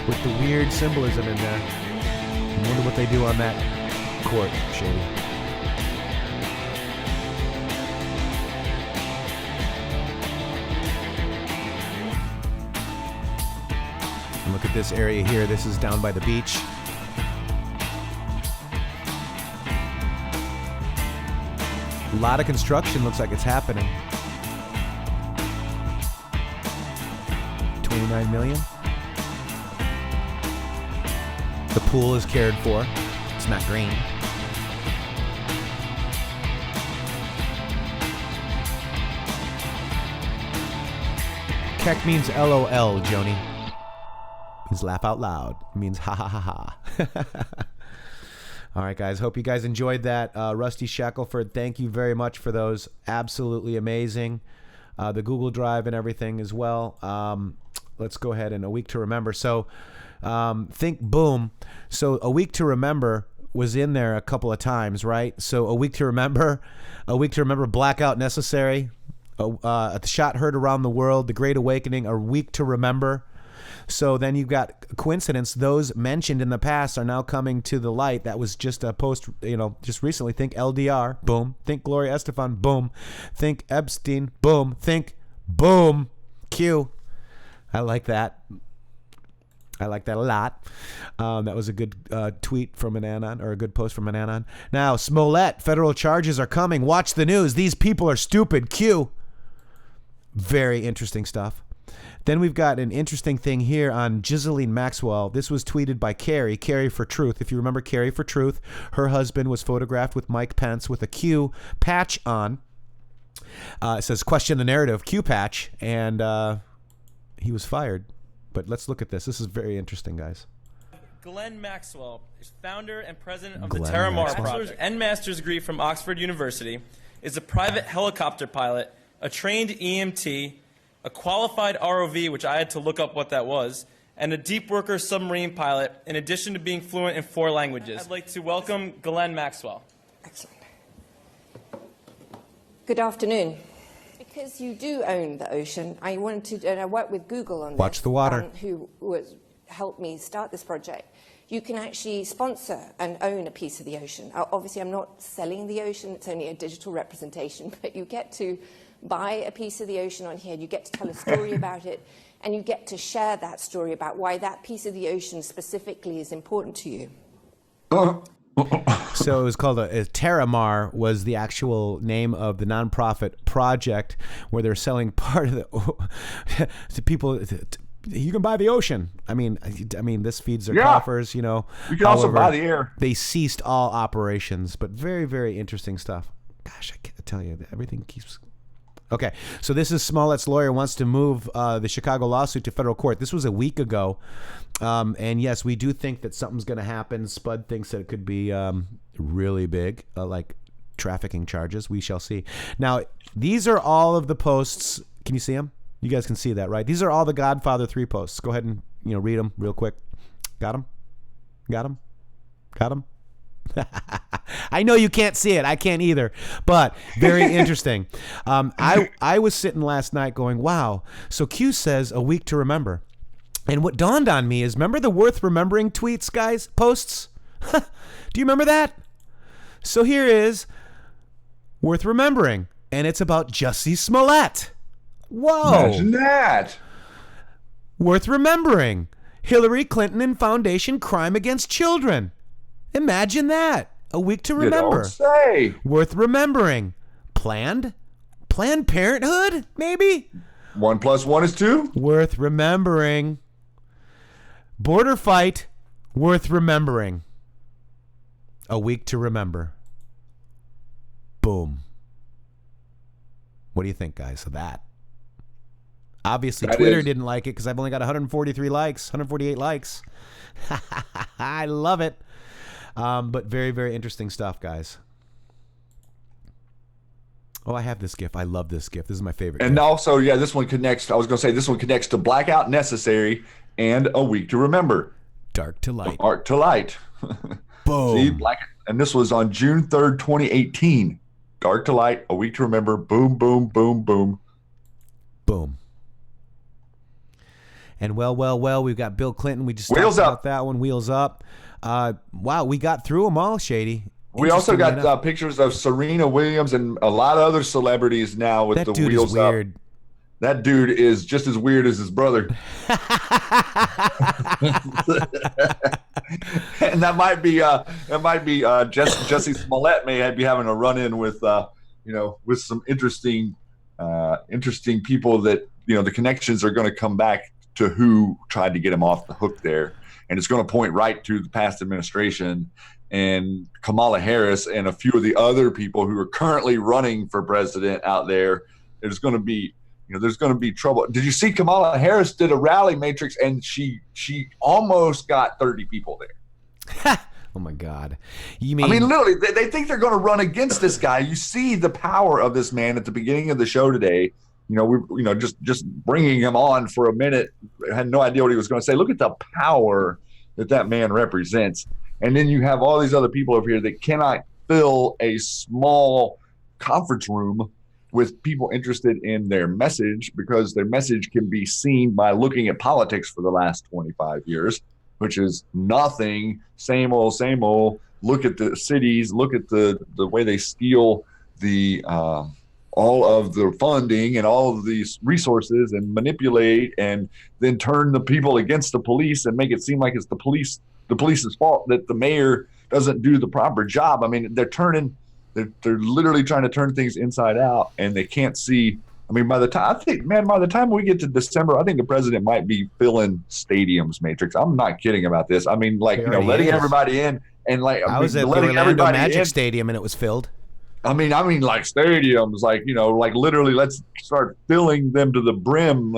With the weird symbolism in there. I wonder what they do on that court, Shady. And look at this area here. This is down by the beach. A lot of construction looks like it's happening. 29 million. The pool is cared for. It's not green. Keck means LOL, Joni. Means laugh out loud. It means ha ha ha ha. All right, guys. Hope you guys enjoyed that. Rusty Shackelford, thank you very much for those. Absolutely amazing. The Google Drive and everything as well. Let's go ahead and A Week to Remember. So think boom. So A Week to Remember was in there a couple of times, right? So A Week to Remember, Blackout Necessary, a shot heard around the world, The Great Awakening, A Week to Remember. So then you've got coincidence. Those mentioned in the past are now coming to the light. That was just a post, just recently. Think LDR, boom. Think Gloria Estefan, boom. Think Epstein, boom. Think boom. Q. I like that. I like that a lot. That was a good tweet from an Anon, or a good post from an Anon. Now, Smollett, federal charges are coming. Watch the news. These people are stupid. Q. Very interesting stuff. Then we've got an interesting thing here on Ghislaine Maxwell. This was tweeted by Carrie for Truth. If you remember Carrie for Truth, her husband was photographed with Mike Pence with a Q patch on. It says, question the narrative, Q patch. And he was fired. But let's look at this. This is very interesting, guys. Glenn Maxwell is founder and president of the Terramar Bachelor's and Master's degree from Oxford University, is a private helicopter pilot, a trained EMT, a qualified ROV, which I had to look up what that was, and a deep worker submarine pilot, in addition to being fluent in 4 languages. I'd like to welcome Glenn Maxwell. Excellent. Good afternoon. Because you do own the ocean, I wanted to, and I worked with Google on this. Watch the water. Who helped me start this project. You can actually sponsor and own a piece of the ocean. Obviously, I'm not selling the ocean. It's only a digital representation, but you get to buy a piece of the ocean on here, you get to tell a story about it, and you get to share that story about why that piece of the ocean specifically is important to you. So it was called a Terramar was the actual name of the nonprofit project where they're selling part of the to people. You can buy the ocean. I mean, this feeds their coffers. You can also buy the air. They ceased all operations, but very, very interesting stuff. Gosh, I can't tell you, everything keeps. Okay, so this is Smollett's lawyer wants to move the Chicago lawsuit to federal court. This was a week ago. And yes, we do think that something's going to happen. Spud thinks that it could be really big, like trafficking charges. We shall see. Now, these are all of the posts. Can you see them? You guys can see that, right? These are all the Godfather 3 posts. Go ahead and read them real quick. Got them? Got them? Got them? I know you can't see it. I can't either. But very interesting. I was sitting last night going, wow. So Q says A Week to Remember. And what dawned on me is, remember the worth remembering tweets, guys, posts? Do you remember that? So here is worth remembering, and it's about Jussie Smollett. Whoa. Imagine that. Worth remembering. Hillary Clinton and Foundation crime against children. Imagine that. A week to remember. You don't say. Worth remembering. Planned Parenthood, maybe? 1 + 1 is 2. Worth remembering. Border fight. Worth remembering. A week to remember. Boom. What do you think, guys, of that? Obviously, Twitter didn't like it because I've only got 148 likes. I love it. But very, very interesting stuff, guys. Oh, I have this GIF. I love this GIF. This is my favorite. And GIF. also, yeah, this one connects. I was going to say this one connects to Blackout Necessary and A Week to Remember. Dark to Light. Dark to Light. Boom. See, and this was on June 3rd, 2018. Dark to Light, A Week to Remember. Boom, boom, boom, boom. Boom. And well, we've got Bill Clinton. We just Wheels talked Up. about that one. Wheels Up. Wow, we got through them all, Shady. We also got Interestingly enough, pictures of Serena Williams and a lot of other celebrities now with that the dude Wheels is weird. Up. That dude is just as weird as his brother. And that might be Jussie Smollett may be having a run-in with with some interesting people that the connections are going to come back to who tried to get him off the hook there, and it's going to point right to the past administration and Kamala Harris and a few of the other people who are currently running for president out there. There's going to be trouble. Did you see Kamala Harris did a rally, Matrixx, and she almost got 30 people there. Oh my God! Literally, they think they're going to run against this guy. You see the power of this man at the beginning of the show today. Just bringing him on for a minute. I had no idea what he was going to say. Look at the power that man represents. And then you have all these other people over here that cannot fill a small conference room with people interested in their message, because their message can be seen by looking at politics for the last 25 years, which is nothing, same old. Look at the cities, look at the way they steal the all of the funding and all of these resources and manipulate and then turn the people against the police and make it seem like it's the police's fault that the mayor doesn't do the proper job. I mean, they're literally trying to turn things inside out, and they can't see. I mean, by the time we get to December, I think the president might be filling stadiums, Matrixx. I'm not kidding about this. I mean, letting everybody in and I was at the Orlando Magic Stadium and it was filled. I mean, like stadiums, literally, let's start filling them to the brim,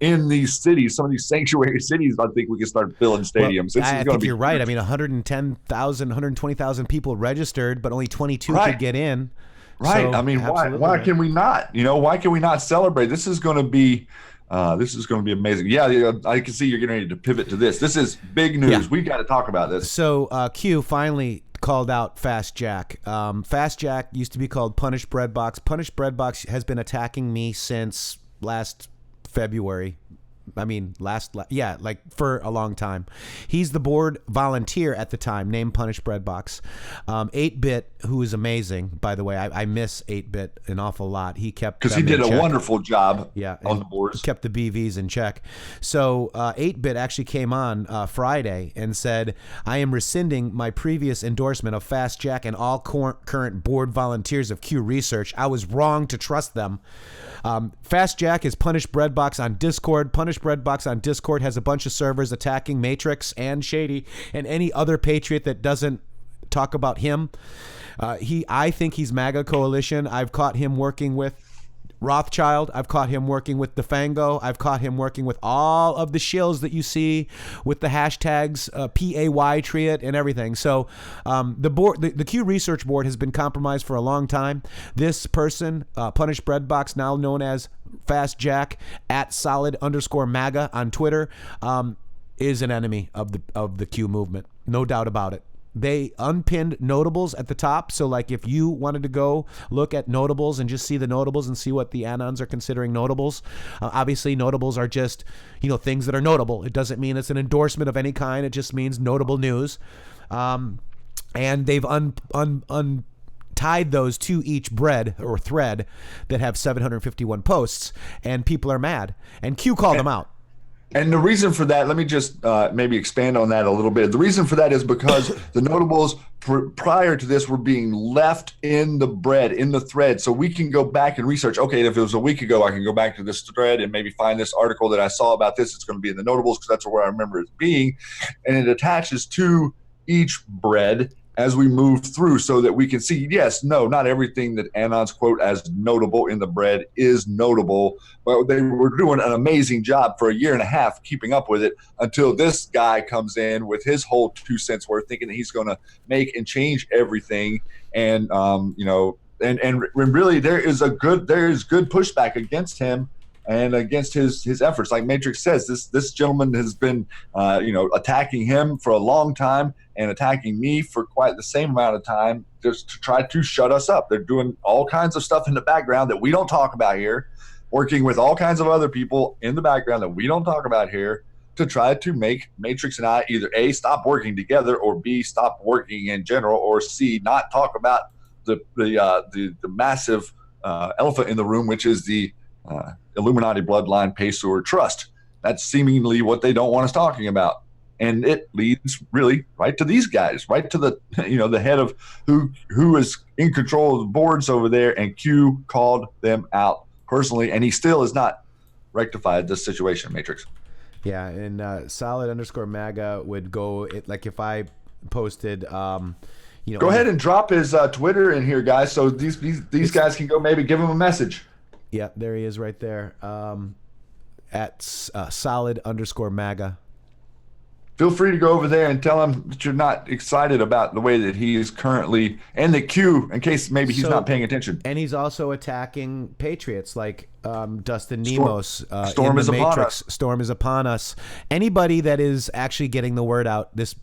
in these cities, some of these sanctuary cities. I think we can start filling stadiums. Well, I think you're right. I mean, 110,000, 120,000 people registered, but only 22 could get in. Right. So, I mean, why can we not? Why can we not celebrate? This is going to be amazing. Yeah, I can see you're getting ready to pivot to this. This is big news. Yeah. We've got to talk about this. So Q finally called out Fast Jack. Fast Jack used to be called Punish Breadbox. Punish Breadbox has been attacking me since last February. I mean, for a long time. He's the board volunteer at the time, named Punish Breadbox. 8-Bit, who is amazing, by the way. I miss 8-Bit an awful lot. He kept because he did a wonderful job on the boards. Kept the BVs in check. So 8-Bit actually came on Friday and said, I am rescinding my previous endorsement of Fast Jack and all current board volunteers of Q Research. I was wrong to trust them. Fast Jack is Punish Breadbox on Discord. Punish Breadbox on Discord has a bunch of servers attacking Matrixxx and Shady and any other Patriot that doesn't talk about him. I think he's MAGA Coalition. I've caught him working with Rothschild. I've caught him working with DeFango. I've caught him working with all of the shills that you see with the hashtags PAYTriot and everything. So the Q Research Board has been compromised for a long time. This person, Punish Breadbox, now known as Fast Jack at @solid_MAGA on Twitter, is an enemy of the Q movement. No doubt about it. They unpinned notables at the top. So like if you wanted to go look at notables and just see the notables and see what the Anons are considering notables, obviously notables are just, things that are notable. It doesn't mean it's an endorsement of any kind. It just means notable news. And they've untied those to each thread that have 751 posts, and people are mad. And Q called them out. And the reason for that, let me just maybe expand on that a little bit. The reason for that is because the notables prior to this were being left in the thread. So we can go back and research, okay, if it was a week ago, I can go back to this thread and maybe find this article that I saw about this. It's going to be in the notables because that's where I remember it being. And it attaches to each bread as we move through so that we can see, yes, no, not everything that Anons quote as notable in the bread is notable, but they were doing an amazing job for a year and a half keeping up with it until this guy comes in with his whole 2 cents worth, thinking that he's going to make and change everything. And, and really there is good pushback against him and against his efforts. Like Matrixxx says, this gentleman has been, attacking him for a long time and attacking me for quite the same amount of time just to try to shut us up. They're doing all kinds of stuff in the background that we don't talk about here, working with all kinds of other people in the background that we don't talk about here to try to make Matrixxx and I either A, stop working together, or B, stop working in general, or C, not talk about the massive elephant in the room, which is the Illuminati bloodline Paysor trust. That's seemingly what they don't want us talking about. And it leads really right to these guys, right to the the head of who is in control of the boards over there. And Q called them out personally, and he still has not rectified this situation, Matrixxx. Yeah, and solid_MAGA would go like if I posted, go ahead and drop his Twitter in here, guys, so these guys can go maybe give him a message. Yeah, there he is right there, at solid_MAGA. Feel free to go over there and tell him that you're not excited about the way that he is currently, and the Q, in case maybe he's not paying attention. And he's also attacking Patriots like Dustin Nemos. Storm is upon us. Storm is upon us. Anybody that is actually getting the word out, this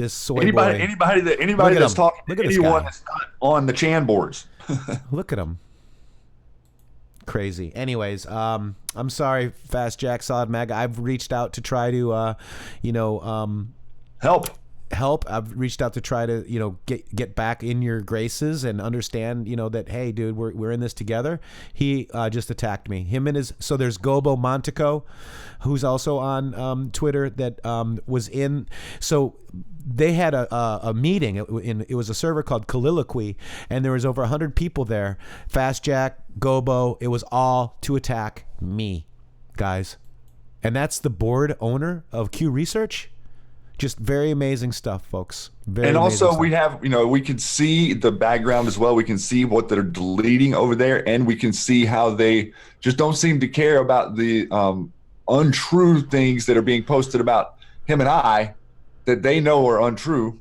soy boy. Anybody that's talking to anyone that's not on the Chan boards. Look at him. Crazy. Anyways, I'm sorry, Fast Jack, Solid MAGA. I've reached out to try to, help. I've reached out to try to, get back in your graces and understand, that, hey, dude, we're in this together. He just attacked me. So there's Gobo Montico, who's also on Twitter that was in. So they had a meeting. It was a server called Colloquy, and there was over 100 people there. Fast Jack, Gobo, it was all to attack me, guys. And that's the board owner of Q Research. Just very amazing stuff, folks. And also we have, we can see the background as well. We can see what they're deleting over there, and we can see how they just don't seem to care about the untrue things that are being posted about him and I that they know are untrue.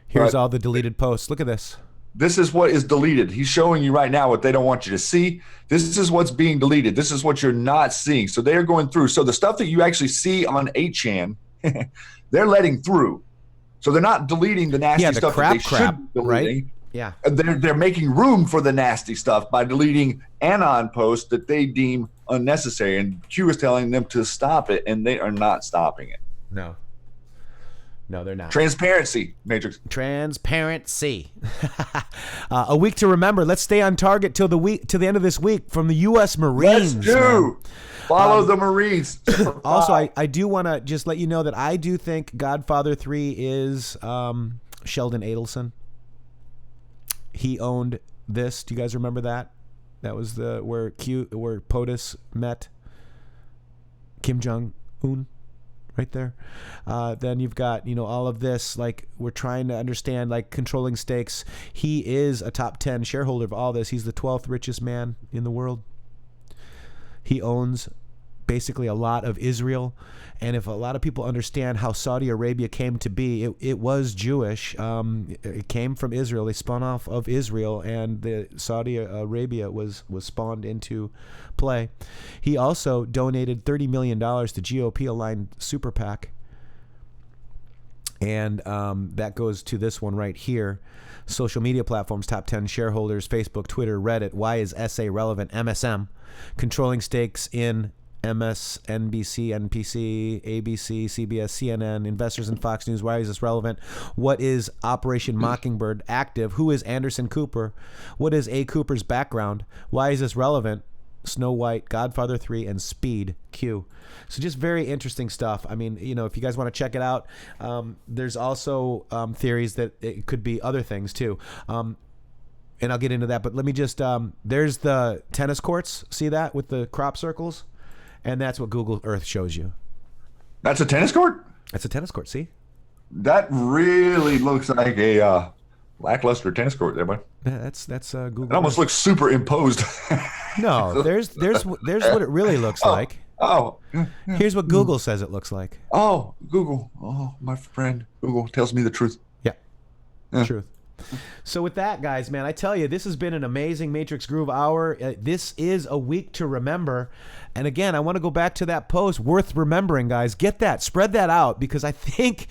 Here's all the deleted posts. Look at this. This is what is deleted. He's showing you right now what they don't want you to see. This is what's being deleted. This is what you're not seeing. So they're going through. So the stuff that you actually see on 8chan, they're letting through. So they're not deleting the nasty stuff that they should be deleting. Right? Yeah. They're making room for the nasty stuff by deleting Anon posts that they deem unnecessary. And Q is telling them to stop it, and they are not stopping it. No, they're not. Transparency, Matrixxx. Transparency. A week to remember. Let's stay on target till the end of this week from the U.S. Marines. Let's do. Follow the Marines. Also, I do want to just let you know that I do think Godfather 3 is Sheldon Adelson. He owned this. Do you guys remember that? That was where POTUS met Kim Jong-un. Right there. Then you've got, all of this, like we're trying to understand, like controlling stakes. He is a top 10 shareholder of all this. He's the 12th richest man in the world. He owns basically a lot of Israel. And if a lot of people understand how Saudi Arabia came to be, it was Jewish. It came from Israel. They spun off of Israel, and the Saudi Arabia was spawned into play. He also donated $30 million to GOP-aligned super PAC. And that goes to this one right here. Social media platforms, top 10 shareholders, Facebook, Twitter, Reddit. Why is SA relevant? MSM. Controlling stakes in MSNBC, NBC, ABC, CBS, CNN, investors in Fox News. Why is this relevant? What is Operation Mockingbird active? Who is Anderson Cooper? What is A. Cooper's background? Why is this relevant? Snow White, Godfather 3, and Speed Q. So just very interesting stuff. I mean, you know, if you guys want to check it out, there's also theories that it could be other things too. And I'll get into that. But let me just, there's the tennis courts. See that with the crop circles? And that's what Google Earth shows you. That's a tennis court? That's a tennis court, see? That really looks like a lackluster tennis court there, bud. That's Google It almost Earth. looks superimposed. No, there's what it really looks like. Oh. Here's what Google says it looks like. Oh, Google. Oh, my friend. Google tells me the truth. Yeah. Truth. So with that, guys, man, I tell you, this has been an amazing Matrixx Groove Hour. This is a week to remember. And again, I want to go back to that post. Worth remembering, guys. Get that. Spread that out, because I think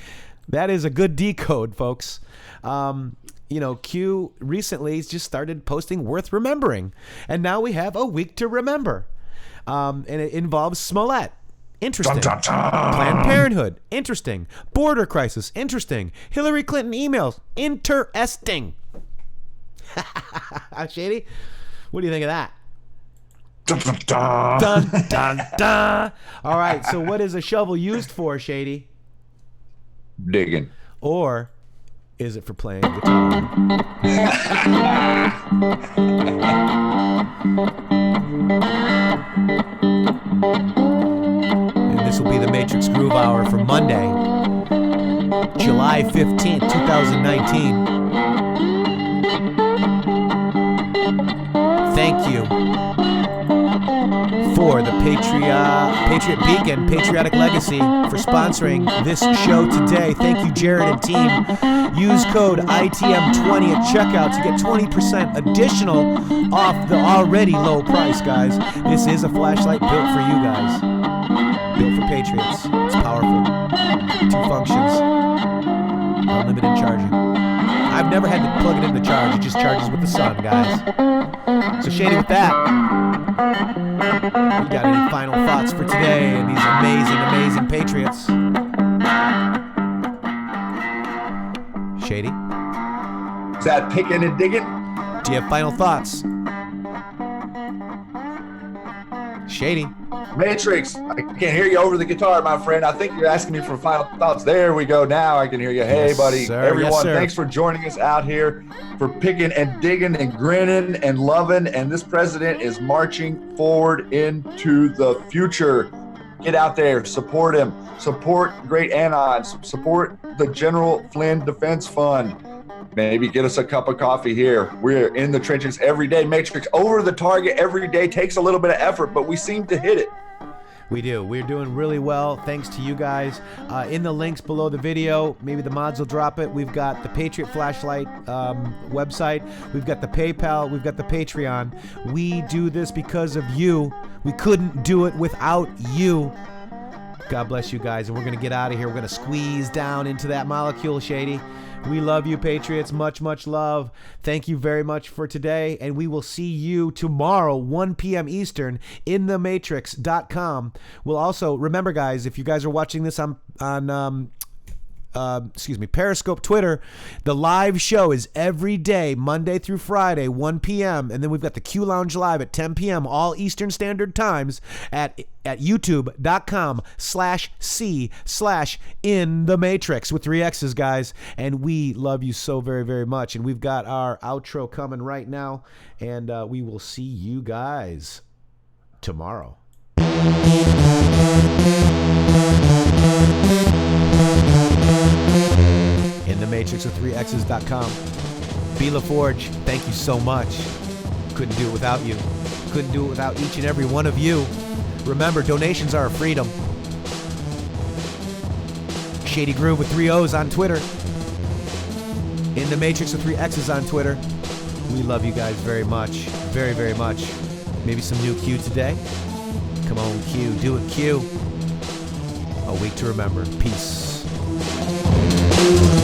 that is a good decode, folks. You know, Q recently just started posting worth remembering. And now we have a week to remember. And it involves Smollett. Interesting. Dun, dun, dun. Planned Parenthood. Interesting. Border crisis. Interesting. Hillary Clinton emails. Interesting. Shady? What do you think of that? Dun, dun, dun. Dun, dun, dun. All right, so what is a shovel used for, Shady? Digging. Or is it for playing guitar? And this will be the Matrixx Groove Hour for Monday, July 15th, 2019. Thank you for the Patriot Beacon, Patriotic Legacy, for sponsoring this show today. Thank you, Jared and team. Use code ITM20 at checkout to get 20% additional off the already low price, guys. This is a flashlight built for you guys. Built for Patriots. It's powerful. 2 functions. Unlimited charging. I've never had to plug it in to charge. It just charges with the sun, guys. So Shady, with that, you got any final thoughts for today and these amazing, amazing Patriots? Shady? Is that picking and digging? Do you have final thoughts? Shady? Matrixx, I can't hear you over the guitar, my friend. I think you're asking me for final thoughts. There we go. Now I can hear you. Hey, Yes, buddy. sir. Everyone, Yes, sir. thanks for joining us out here for picking and digging and grinning and loving. And this president is marching forward into the future. Get out there, support him, support Great Anons, support the General Flynn Defense Fund. Maybe get us a cup of coffee here. We're in the trenches every day. Matrixx over the target every day takes a little bit of effort, but we seem to hit it. We do. We're doing really well, thanks to you guys. In the links below the video, maybe the mods will drop it. We've got the Patriot Flashlight website. We've got the PayPal. We've got the Patreon. We do this because of you. We couldn't do it without you. God bless you guys, and we're going to get out of here. We're going to squeeze down into that molecule, Shady. We love you, Patriots. Much, much love. Thank you very much for today, and we will see you tomorrow, 1 p.m. Eastern, intheMatrixx.com. We'll also, remember, guys, if you guys are watching this on Periscope, Twitter, the live show is every day, Monday through Friday, 1 p.m. And then we've got the Q Lounge live at 10 p.m. all Eastern Standard Times at youtube.com/c/intheMatrixx with 3 X's, guys. And we love you so very, very much. And we've got our outro coming right now. And we will see you guys tomorrow. intheMatrixx with 3 X's.com. Be LaForge, thank you so much. Couldn't do it without you. Couldn't do it without each and every one of you. Remember, donations are a freedom. Shady Groove with 3 O's on Twitter. intheMatrixx with 3 X's on Twitter. We love you guys very much. Very, very much. Maybe some new Q today. Come on, Q. Do it, Q. A week to remember. Peace. you.